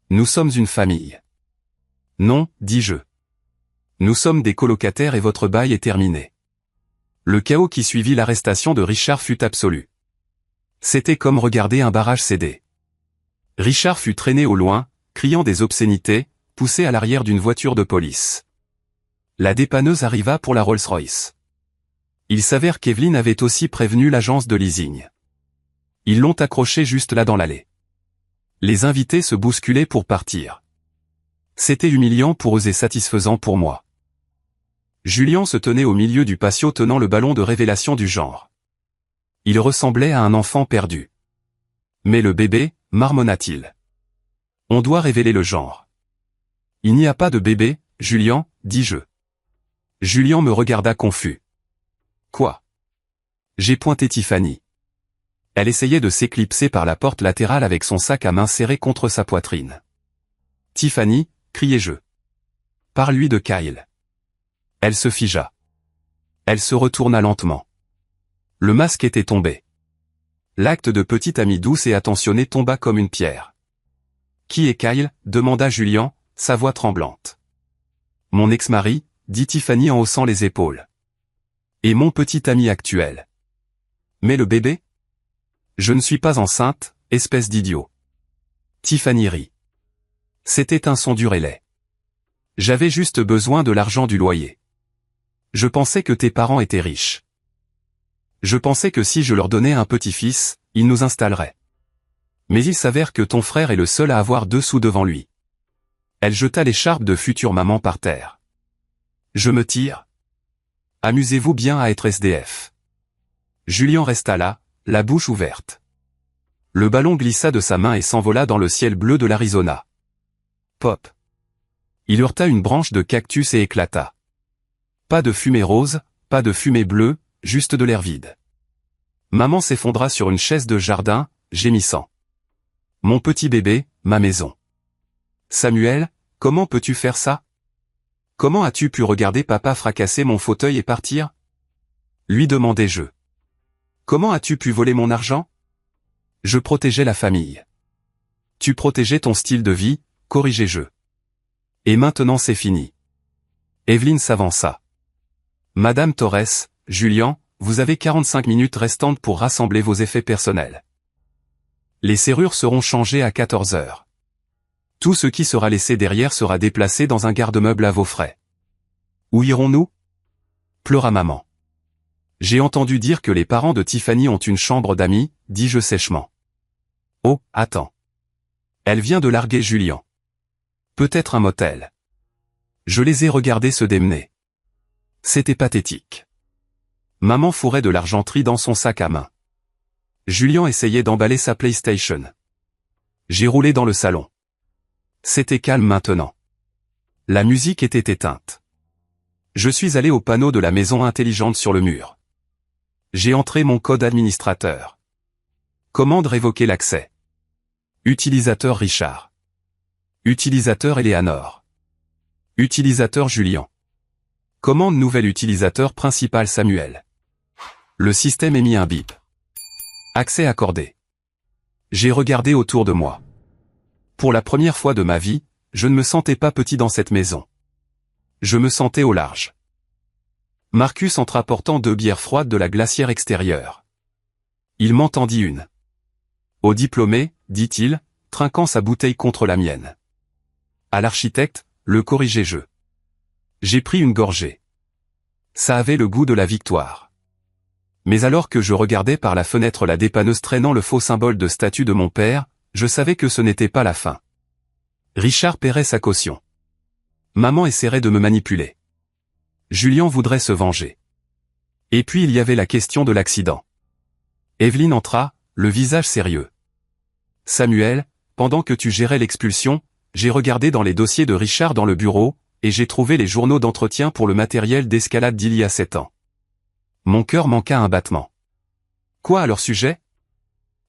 Nous sommes une famille. Non, dis-je. Nous sommes des colocataires et votre bail est terminé. Le chaos qui suivit l'arrestation de Richard fut absolu. C'était comme regarder un barrage céder. Richard fut traîné au loin, criant des obscénités, poussé à l'arrière d'une voiture de police. La dépanneuse arriva pour la Rolls-Royce. Il s'avère qu'Evelyne avait aussi prévenu l'agence de leasing. Ils l'ont accroché juste là dans l'allée. Les invités se bousculaient pour partir. C'était humiliant pour eux et satisfaisant pour moi. Julien se tenait au milieu du patio tenant le ballon de révélation du genre. Il ressemblait à un enfant perdu. Mais le bébé, marmonna-t-il. On doit révéler le genre. Il n'y a pas de bébé, Julien, dis-je. Julien me regarda confus. Quoi? J'ai pointé Tiffany. Elle essayait de s'éclipser par la porte latérale avec son sac à main serré contre sa poitrine. Tiffany, criai-je. Parle-lui de Kyle. Elle se figea. Elle se retourna lentement. Le masque était tombé. L'acte de petite amie douce et attentionnée tomba comme une pierre. Qui est Kyle? Demanda Julien, sa voix tremblante. Mon ex-mari, dit Tiffany en haussant les épaules. Et mon petit ami actuel. Mais le bébé? Je ne suis pas enceinte, espèce d'idiot. Tiffany rit. C'était un son dur et laid. J'avais juste besoin de l'argent du loyer. Je pensais que tes parents étaient riches. Je pensais que si je leur donnais un petit-fils, ils nous installeraient. Mais il s'avère que ton frère est le seul à avoir 2 sous devant lui. Elle jeta l'écharpe de future maman par terre. Je me tire. Amusez-vous bien à être SDF. Julien resta là, la bouche ouverte. Le ballon glissa de sa main et s'envola dans le ciel bleu de l'Arizona. Pop. Il heurta une branche de cactus et éclata. Pas de fumée rose, pas de fumée bleue, juste de l'air vide. Maman s'effondra sur une chaise de jardin, gémissant. Mon petit bébé, ma maison. Samuel, comment peux-tu faire ça? Comment as-tu pu regarder papa fracasser mon fauteuil et partir? Lui demandai-je. Comment as-tu pu voler mon argent? Je protégeais la famille. Tu protégeais ton style de vie, corrigeai-je. Et maintenant c'est fini. Evelyne s'avança. Madame Torres, Julien, vous avez 45 minutes restantes pour rassembler vos effets personnels. Les serrures seront changées à 14 heures. Tout ce qui sera laissé derrière sera déplacé dans un garde-meuble à vos frais. Où irons-nous? Pleura maman. J'ai entendu dire que les parents de Tiffany ont une chambre d'amis, dis-je sèchement. Oh, attends. Elle vient de larguer Julien. Peut-être un motel. Je les ai regardés se démener. C'était pathétique. Maman fourrait de l'argenterie dans son sac à main. Julien essayait d'emballer sa PlayStation. J'ai roulé dans le salon. C'était calme maintenant. La musique était éteinte. Je suis allé au panneau de la maison intelligente sur le mur. J'ai entré mon code administrateur. Commande révoquer l'accès. Utilisateur Richard. Utilisateur Eleanor. Utilisateur Julien. Commande nouvel utilisateur principal Samuel. Le système émit un bip. Accès accordé. J'ai regardé autour de moi. Pour la première fois de ma vie, je ne me sentais pas petit dans cette maison. Je me sentais au large. Marcus entra portant 2 bières froides de la glacière extérieure. Il m'en tendit une. Au diplômé, dit-il, trinquant sa bouteille contre la mienne. À l'architecte, le corrigeai-je. J'ai pris une gorgée. Ça avait le goût de la victoire. Mais alors que je regardais par la fenêtre la dépanneuse traînant le faux symbole de statue de mon père, je savais que ce n'était pas la fin. Richard paierait sa caution. Maman essaierait de me manipuler. Julien voudrait se venger. Et puis il y avait la question de l'accident. Evelyne entra, le visage sérieux. Samuel, pendant que tu gérais l'expulsion, j'ai regardé dans les dossiers de Richard dans le bureau, et j'ai trouvé les journaux d'entretien pour le matériel d'escalade d'il y a 7 ans. Mon cœur manqua un battement. Quoi à leur sujet?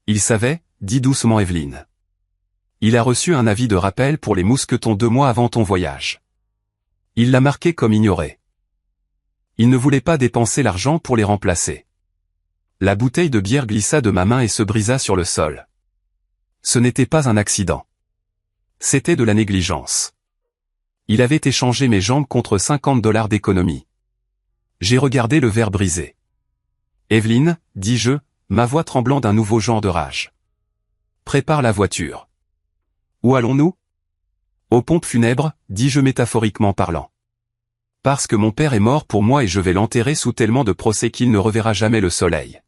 Il savait, dit doucement Evelyne. Il a reçu un avis de rappel pour les mousquetons 2 mois avant ton voyage. Il l'a marqué comme ignoré. Il ne voulait pas dépenser l'argent pour les remplacer. La bouteille de bière glissa de ma main et se brisa sur le sol. Ce n'était pas un accident. C'était de la négligence. Il avait échangé mes jambes contre $50 d'économie. J'ai regardé le verre brisé. Evelyne, dis-je, ma voix tremblant d'un nouveau genre de rage. Prépare la voiture. Où allons-nous? Aux pompes funèbres, dis-je métaphoriquement parlant. Parce que mon père est mort pour moi et je vais l'enterrer sous tellement de procès qu'il ne reverra jamais le soleil.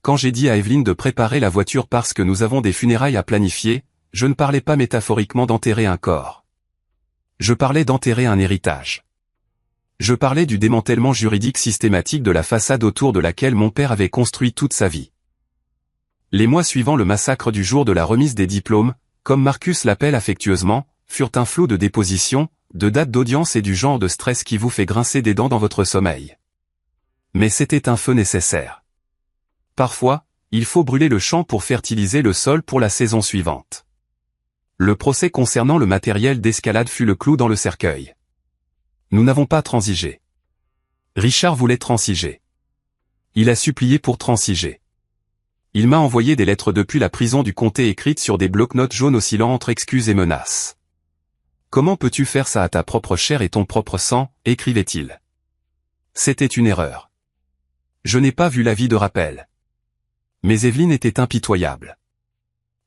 Quand j'ai dit à Evelyne de préparer la voiture parce que nous avons des funérailles à planifier, je ne parlais pas métaphoriquement d'enterrer un corps. Je parlais d'enterrer un héritage. Je parlais du démantèlement juridique systématique de la façade autour de laquelle mon père avait construit toute sa vie. Les mois suivant le massacre du jour de la remise des diplômes, comme Marcus l'appelle affectueusement, furent un flot de dépositions, de dates d'audience et du genre de stress qui vous fait grincer des dents dans votre sommeil. Mais c'était un feu nécessaire. Parfois, il faut brûler le champ pour fertiliser le sol pour la saison suivante. Le procès concernant le matériel d'escalade fut le clou dans le cercueil. Nous n'avons pas transigé. Richard voulait transiger. Il a supplié pour transiger. Il m'a envoyé des lettres depuis la prison du comté écrites sur des bloc-notes jaunes oscillant entre excuses et menaces. Comment peux-tu faire ça à ta propre chair et ton propre sang, écrivait-il. C'était une erreur. Je n'ai pas vu l'avis de rappel. Mais Evelyne était impitoyable.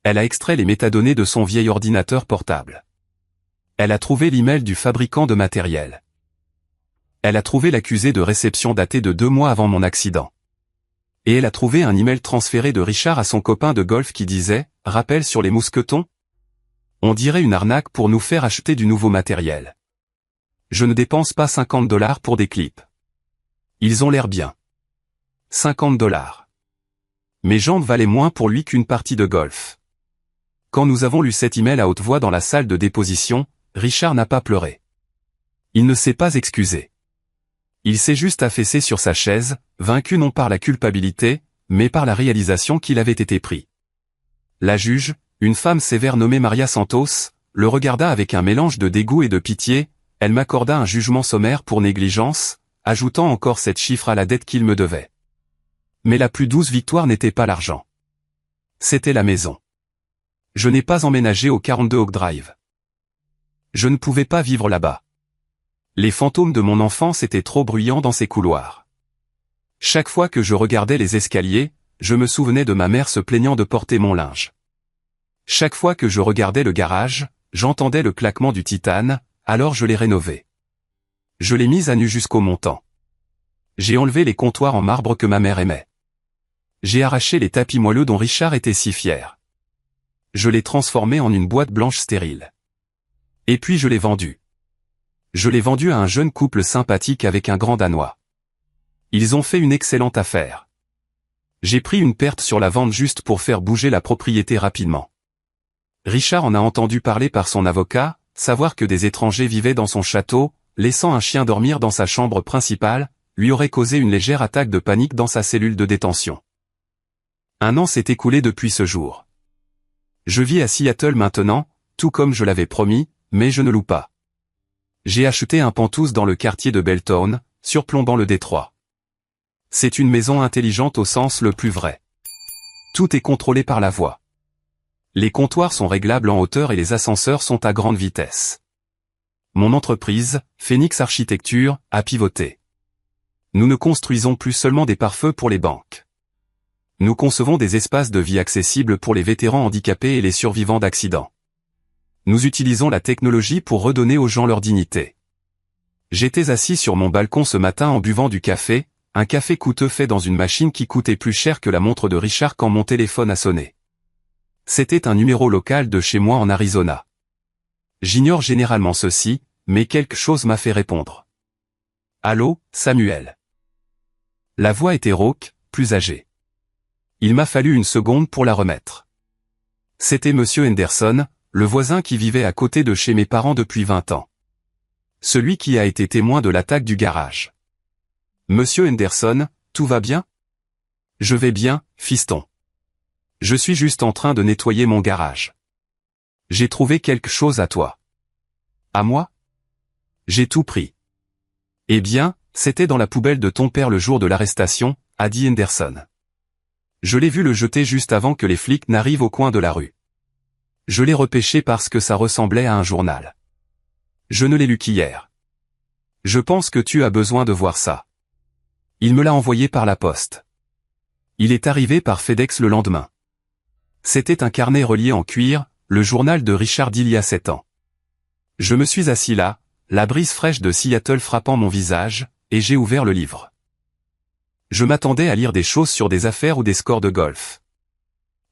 Elle a extrait les métadonnées de son vieil ordinateur portable. Elle a trouvé l'email du fabricant de matériel. Elle a trouvé l'accusé de réception daté de 2 mois avant mon accident. Et elle a trouvé un email transféré de Richard à son copain de golf qui disait « Rappel sur les mousquetons ?» On dirait une arnaque pour nous faire acheter du nouveau matériel. Je ne dépense pas $50 pour des clips. Ils ont l'air bien. $50. Mes jambes valaient moins pour lui qu'une partie de golf. Quand nous avons lu cet email à haute voix dans la salle de déposition, Richard n'a pas pleuré. Il ne s'est pas excusé. Il s'est juste affaissé sur sa chaise, vaincu non par la culpabilité, mais par la réalisation qu'il avait été pris. La juge, une femme sévère nommée Maria Santos, le regarda avec un mélange de dégoût et de pitié, elle m'accorda un jugement sommaire pour négligence, ajoutant encore 7 chiffres à la dette qu'il me devait. Mais la plus douce victoire n'était pas l'argent. C'était la maison. Je n'ai pas emménagé au 42 Oak Drive. Je ne pouvais pas vivre là-bas. Les fantômes de mon enfance étaient trop bruyants dans ces couloirs. Chaque fois que je regardais les escaliers, je me souvenais de ma mère se plaignant de porter mon linge. Chaque fois que je regardais le garage, j'entendais le claquement du titane, alors je l'ai rénové. Je l'ai mise à nu jusqu'au montant. J'ai enlevé les comptoirs en marbre que ma mère aimait. J'ai arraché les tapis moelleux dont Richard était si fier. Je l'ai transformé en une boîte blanche stérile. Et puis je l'ai vendu. Je l'ai vendu à un jeune couple sympathique avec un grand Danois. Ils ont fait une excellente affaire. J'ai pris une perte sur la vente juste pour faire bouger la propriété rapidement. Richard en a entendu parler par son avocat, savoir que des étrangers vivaient dans son château, laissant un chien dormir dans sa chambre principale, lui aurait causé une légère attaque de panique dans sa cellule de détention. 1 an s'est écoulé depuis ce jour. Je vis à Seattle maintenant, tout comme je l'avais promis, mais je ne loue pas. J'ai acheté un penthouse dans le quartier de Belltown, surplombant le détroit. C'est une maison intelligente au sens le plus vrai. Tout est contrôlé par la voix. Les comptoirs sont réglables en hauteur et les ascenseurs sont à grande vitesse. Mon entreprise, Phoenix Architecture, a pivoté. Nous ne construisons plus seulement des pare-feux pour les banques. Nous concevons des espaces de vie accessibles pour les vétérans handicapés et les survivants d'accidents. Nous utilisons la technologie pour redonner aux gens leur dignité. J'étais assis sur mon balcon ce matin en buvant du café, un café coûteux fait dans une machine qui coûtait plus cher que la montre de Richard quand mon téléphone a sonné. C'était un numéro local de chez moi en Arizona. J'ignore généralement ceci, mais quelque chose m'a fait répondre. Allô, Samuel. La voix était rauque, plus âgée. Il m'a fallu une seconde pour la remettre. C'était Monsieur Henderson, le voisin qui vivait à côté de chez mes parents depuis 20 ans. Celui qui a été témoin de l'attaque du garage. Monsieur Henderson, tout va bien? Je vais bien, fiston. Je suis juste en train de nettoyer mon garage. J'ai trouvé quelque chose à toi. À moi? J'ai tout pris. Eh bien, c'était dans la poubelle de ton père le jour de l'arrestation, a dit Henderson. Je l'ai vu le jeter juste avant que les flics n'arrivent au coin de la rue. Je l'ai repêché parce que ça ressemblait à un journal. Je ne l'ai lu qu'hier. Je pense que tu as besoin de voir ça. Il me l'a envoyé par la poste. Il est arrivé par FedEx le lendemain. C'était un carnet relié en cuir, le journal de Richard d'il y a 7 ans. Je me suis assis là, la brise fraîche de Seattle frappant mon visage, et j'ai ouvert le livre. Je m'attendais à lire des choses sur des affaires ou des scores de golf.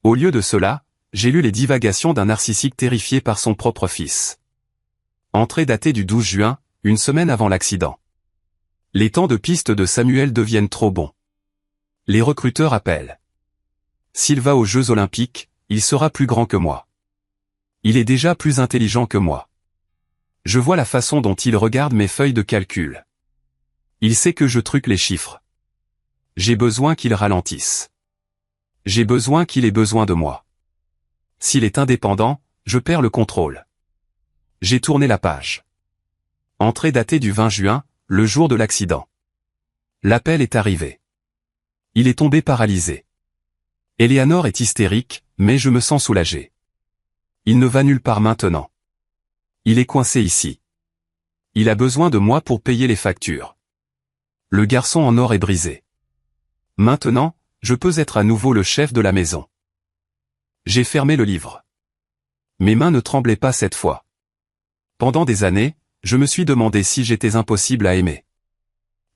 Au lieu de cela, j'ai lu les divagations d'un narcissique terrifié par son propre fils. Entrée datée du 12 juin, une semaine avant l'accident. Les temps de piste de Samuel deviennent trop bons. Les recruteurs appellent. S'il va aux Jeux Olympiques, il sera plus grand que moi. Il est déjà plus intelligent que moi. Je vois la façon dont il regarde mes feuilles de calcul. Il sait que je truque les chiffres. J'ai besoin qu'il ralentisse. J'ai besoin qu'il ait besoin de moi. S'il est indépendant, je perds le contrôle. J'ai tourné la page. Entrée datée du 20 juin, le jour de l'accident. L'appel est arrivé. Il est tombé paralysé. Eleanor est hystérique, mais je me sens soulagé. Il ne va nulle part maintenant. Il est coincé ici. Il a besoin de moi pour payer les factures. Le garçon en or est brisé. Maintenant, je peux être à nouveau le chef de la maison. J'ai fermé le livre. Mes mains ne tremblaient pas cette fois. Pendant des années, je me suis demandé si j'étais impossible à aimer.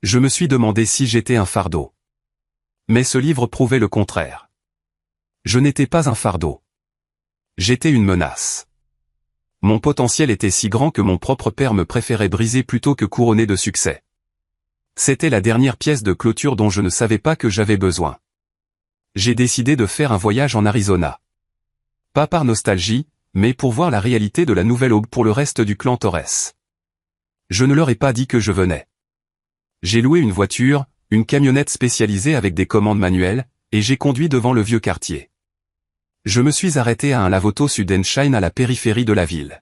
Je me suis demandé si j'étais un fardeau. Mais ce livre prouvait le contraire. Je n'étais pas un fardeau. J'étais une menace. Mon potentiel était si grand que mon propre père me préférait briser plutôt que couronner de succès. C'était la dernière pièce de clôture dont je ne savais pas que j'avais besoin. J'ai décidé de faire un voyage en Arizona. Pas par nostalgie, mais pour voir la réalité de la nouvelle aube pour le reste du clan Torres. Je ne leur ai pas dit que je venais. J'ai loué une voiture, une camionnette spécialisée avec des commandes manuelles, et j'ai conduit devant le vieux quartier. Je me suis arrêté à un lave-auto Sudenshine à la périphérie de la ville.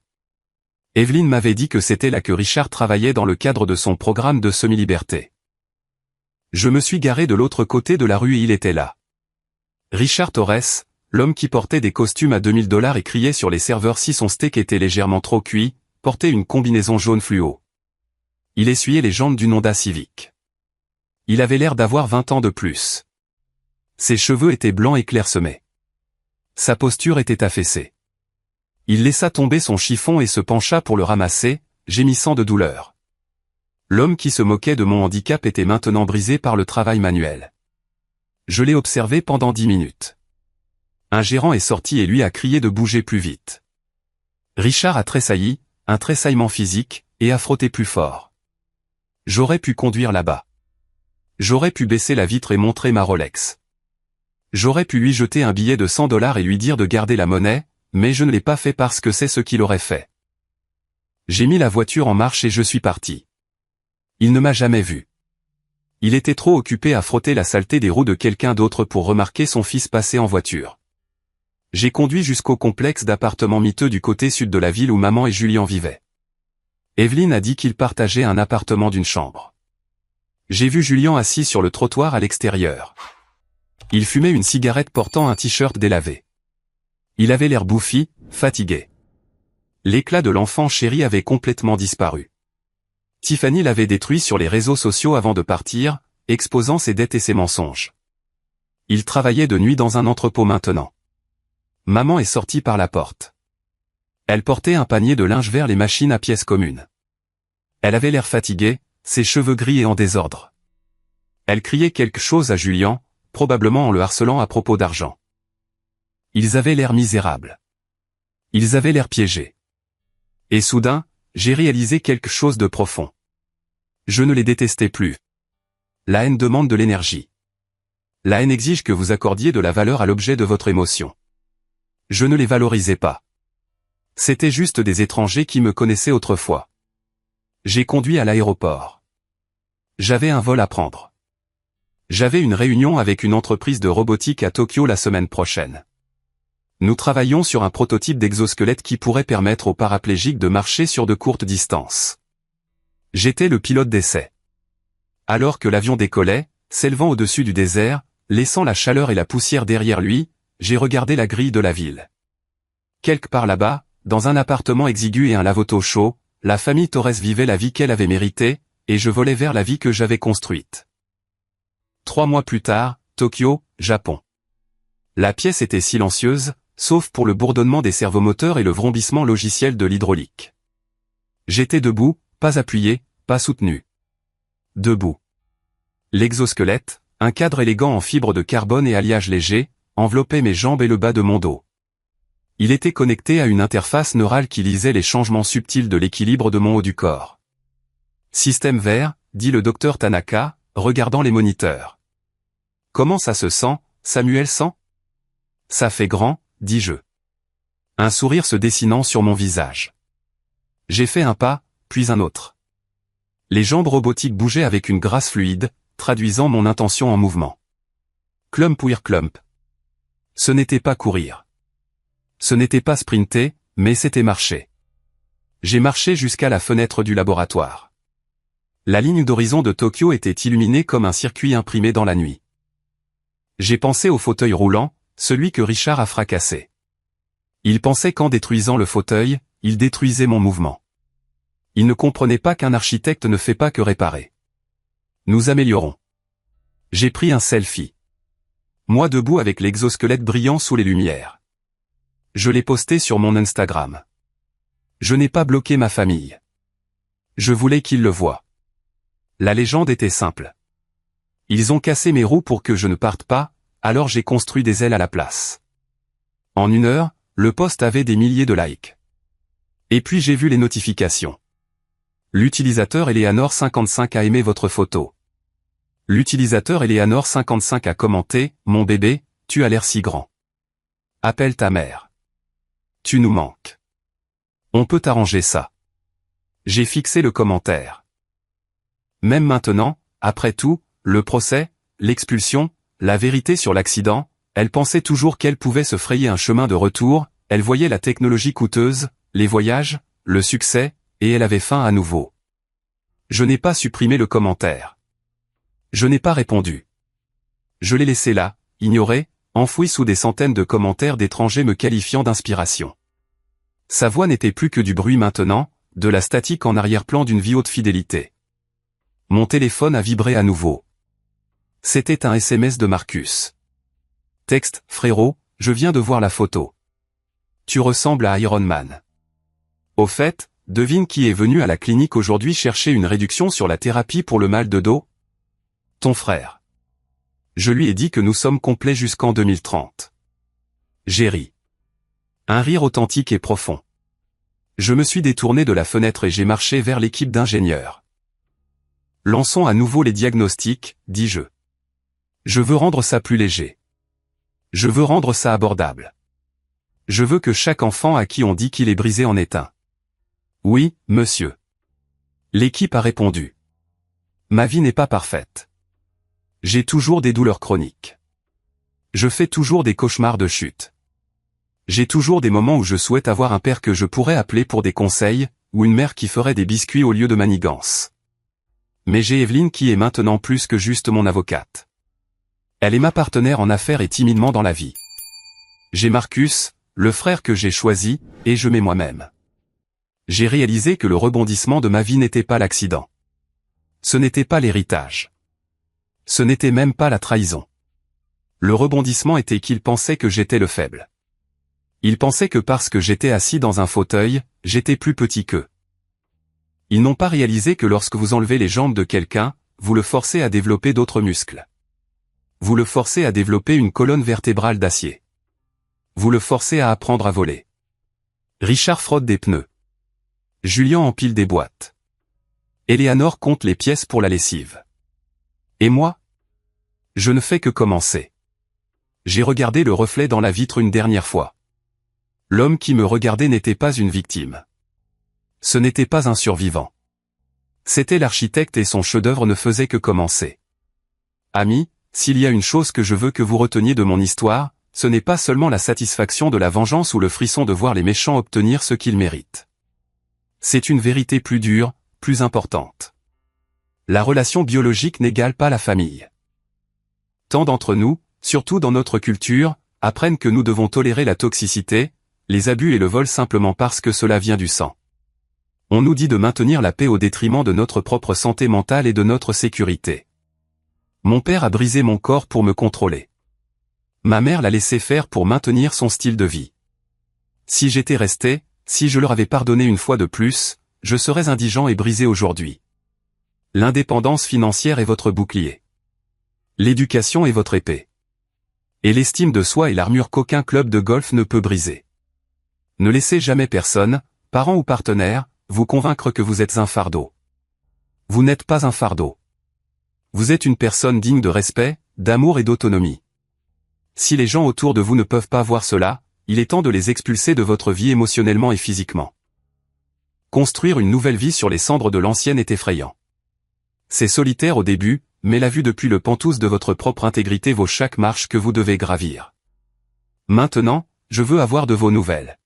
Evelyn m'avait dit que c'était là que Richard travaillait dans le cadre de son programme de semi-liberté. Je me suis garé de l'autre côté de la rue et il était là. Richard Torres, l'homme qui portait des costumes à $2000 et criait sur les serveurs si son steak était légèrement trop cuit, portait une combinaison jaune fluo. Il essuyait les jantes d'une Honda Civic. Il avait l'air d'avoir 20 ans de plus. Ses cheveux étaient blancs et clairsemés. Sa posture était affaissée. Il laissa tomber son chiffon et se pencha pour le ramasser, gémissant de douleur. L'homme qui se moquait de mon handicap était maintenant brisé par le travail manuel. Je l'ai observé pendant 10 minutes. Un gérant est sorti et lui a crié de bouger plus vite. Richard a tressailli, un tressaillement physique, et a frotté plus fort. J'aurais pu conduire là-bas. J'aurais pu baisser la vitre et montrer ma Rolex. J'aurais pu lui jeter un billet de $100 et lui dire de garder la monnaie, mais je ne l'ai pas fait parce que c'est ce qu'il aurait fait. J'ai mis la voiture en marche et je suis parti. Il ne m'a jamais vu. Il était trop occupé à frotter la saleté des roues de quelqu'un d'autre pour remarquer son fils passer en voiture. J'ai conduit jusqu'au complexe d'appartements miteux du côté sud de la ville où maman et Julien vivaient. Evelyne a dit qu'ils partageaient un appartement d'une chambre. J'ai vu Julien assis sur le trottoir à l'extérieur. Il fumait une cigarette portant un t-shirt délavé. Il avait l'air bouffi, fatigué. L'éclat de l'enfant chéri avait complètement disparu. Tiffany l'avait détruit sur les réseaux sociaux avant de partir, exposant ses dettes et ses mensonges. Il travaillait de nuit dans un entrepôt maintenant. Maman est sortie par la porte. Elle portait un panier de linge vers les machines à pièces communes. Elle avait l'air fatiguée, ses cheveux gris et en désordre. Elle criait quelque chose à Julien, probablement en le harcelant à propos d'argent. Ils avaient l'air misérables. Ils avaient l'air piégés. Et soudain, j'ai réalisé quelque chose de profond. Je ne les détestais plus. La haine demande de l'énergie. La haine exige que vous accordiez de la valeur à l'objet de votre émotion. Je ne les valorisais pas. C'était juste des étrangers qui me connaissaient autrefois. J'ai conduit à l'aéroport. J'avais un vol à prendre. J'avais une réunion avec une entreprise de robotique à Tokyo la semaine prochaine. Nous travaillons sur un prototype d'exosquelette qui pourrait permettre aux paraplégiques de marcher sur de courtes distances. J'étais le pilote d'essai. Alors que l'avion décollait, s'élevant au-dessus du désert, laissant la chaleur et la poussière derrière lui, j'ai regardé la grille de la ville. Quelque part là-bas, dans un appartement exigu et un lavoto chaud, la famille Torres vivait la vie qu'elle avait méritée, et je volais vers la vie que j'avais construite. 3 mois plus tard, Tokyo, Japon. La pièce était silencieuse, sauf pour le bourdonnement des servomoteurs et le vrombissement logiciel de l'hydraulique. J'étais debout, pas appuyé, pas soutenu. Debout. L'exosquelette, un cadre élégant en fibre de carbone et alliage léger, enveloppait mes jambes et le bas de mon dos. Il était connecté à une interface neurale qui lisait les changements subtils de l'équilibre de mon haut du corps. Système vert, dit le docteur Tanaka, regardant les moniteurs. Comment ça se sent, Samuel sent? Ça fait grand, dis-je. Un sourire se dessinant sur mon visage. J'ai fait un pas, puis un autre. Les jambes robotiques bougeaient avec une grâce fluide, traduisant mon intention en mouvement. Clump weir clump. Ce n'était pas courir. Ce n'était pas sprinter, mais c'était marcher. J'ai marché jusqu'à la fenêtre du laboratoire. La ligne d'horizon de Tokyo était illuminée comme un circuit imprimé dans la nuit. J'ai pensé au fauteuil roulant, celui que Richard a fracassé. Il pensait qu'en détruisant le fauteuil, il détruisait mon mouvement. Il ne comprenait pas qu'un architecte ne fait pas que réparer. Nous améliorons. J'ai pris un selfie. Moi debout avec l'exosquelette brillant sous les lumières. Je l'ai posté sur mon Instagram. Je n'ai pas bloqué ma famille. Je voulais qu'ils le voient. La légende était simple. Ils ont cassé mes roues pour que je ne parte pas, alors j'ai construit des ailes à la place. En 1 heure, le post avait des milliers de likes. Et puis j'ai vu les notifications. L'utilisateur Eleanor55 a aimé votre photo. L'utilisateur Eleanor55 a commenté, mon bébé, tu as l'air si grand. Appelle ta mère. Tu nous manques. On peut arranger ça. J'ai fixé le commentaire. Même maintenant, après tout, le procès, l'expulsion, la vérité sur l'accident, elle pensait toujours qu'elle pouvait se frayer un chemin de retour, elle voyait la technologie coûteuse, les voyages, le succès, et elle avait faim à nouveau. Je n'ai pas supprimé le commentaire. Je n'ai pas répondu. Je l'ai laissé là, ignoré, enfoui sous des centaines de commentaires d'étrangers me qualifiant d'inspiration. Sa voix n'était plus que du bruit maintenant, de la statique en arrière-plan d'une vie haute fidélité. Mon téléphone a vibré à nouveau. C'était un SMS de Marcus. Texte, frérot, je viens de voir la photo. Tu ressembles à Iron Man. Au fait, devine qui est venu à la clinique aujourd'hui chercher une réduction sur la thérapie pour le mal de dos? Ton frère. Je lui ai dit que nous sommes complets jusqu'en 2030. J'ai ri. Un rire authentique et profond. Je me suis détourné de la fenêtre et j'ai marché vers l'équipe d'ingénieurs. Lançons à nouveau les diagnostics, dis-je. Je veux rendre ça plus léger. Je veux rendre ça abordable. Je veux que chaque enfant à qui on dit qu'il est brisé en ait un. Oui, monsieur. L'équipe a répondu. Ma vie n'est pas parfaite. J'ai toujours des douleurs chroniques. Je fais toujours des cauchemars de chute. J'ai toujours des moments où je souhaite avoir un père que je pourrais appeler pour des conseils, ou une mère qui ferait des biscuits au lieu de manigances. Mais j'ai Evelyne qui est maintenant plus que juste mon avocate. Elle est ma partenaire en affaires et timidement dans la vie. J'ai Marcus, le frère que j'ai choisi, et je m'ai moi-même. J'ai réalisé que le rebondissement de ma vie n'était pas l'accident. Ce n'était pas l'héritage. Ce n'était même pas la trahison. Le rebondissement était qu'il pensait que j'étais le faible. Il pensait que parce que j'étais assis dans un fauteuil, j'étais plus petit qu'eux. Ils n'ont pas réalisé que lorsque vous enlevez les jambes de quelqu'un, vous le forcez à développer d'autres muscles. Vous le forcez à développer une colonne vertébrale d'acier. Vous le forcez à apprendre à voler. Richard frotte des pneus. Julien empile des boîtes. Éléanore compte les pièces pour la lessive. Et moi? Je ne fais que commencer. J'ai regardé le reflet dans la vitre une dernière fois. L'homme qui me regardait n'était pas une victime. Ce n'était pas un survivant. C'était l'architecte et son chef-d'œuvre ne faisait que commencer. Amis, s'il y a une chose que je veux que vous reteniez de mon histoire, ce n'est pas seulement la satisfaction de la vengeance ou le frisson de voir les méchants obtenir ce qu'ils méritent. C'est une vérité plus dure, plus importante. La relation biologique n'égale pas la famille. Tant d'entre nous, surtout dans notre culture, apprennent que nous devons tolérer la toxicité, les abus et le vol simplement parce que cela vient du sang. On nous dit de maintenir la paix au détriment de notre propre santé mentale et de notre sécurité. Mon père a brisé mon corps pour me contrôler. Ma mère l'a laissé faire pour maintenir son style de vie. Si j'étais resté, si je leur avais pardonné une fois de plus, je serais indigent et brisé aujourd'hui. L'indépendance financière est votre bouclier. L'éducation est votre épée. Et l'estime de soi est l'armure qu'aucun club de golf ne peut briser. Ne laissez jamais personne, parent ou partenaire, vous convaincre que vous êtes un fardeau. Vous n'êtes pas un fardeau. Vous êtes une personne digne de respect, d'amour et d'autonomie. Si les gens autour de vous ne peuvent pas voir cela, il est temps de les expulser de votre vie émotionnellement et physiquement. Construire une nouvelle vie sur les cendres de l'ancienne est effrayant. C'est solitaire au début, mais la vue depuis le penthouse de votre propre intégrité vaut chaque marche que vous devez gravir. Maintenant, je veux avoir de vos nouvelles.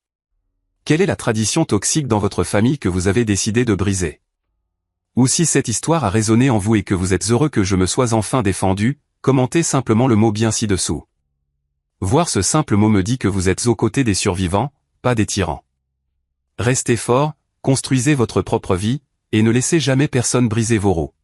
Quelle est la tradition toxique dans votre famille que vous avez décidé de briser? Ou si cette histoire a résonné en vous et que vous êtes heureux que je me sois enfin défendu, commentez simplement le mot bien ci-dessous. Voir ce simple mot me dit que vous êtes aux côtés des survivants, pas des tyrans. Restez fort, construisez votre propre vie, et ne laissez jamais personne briser vos roues.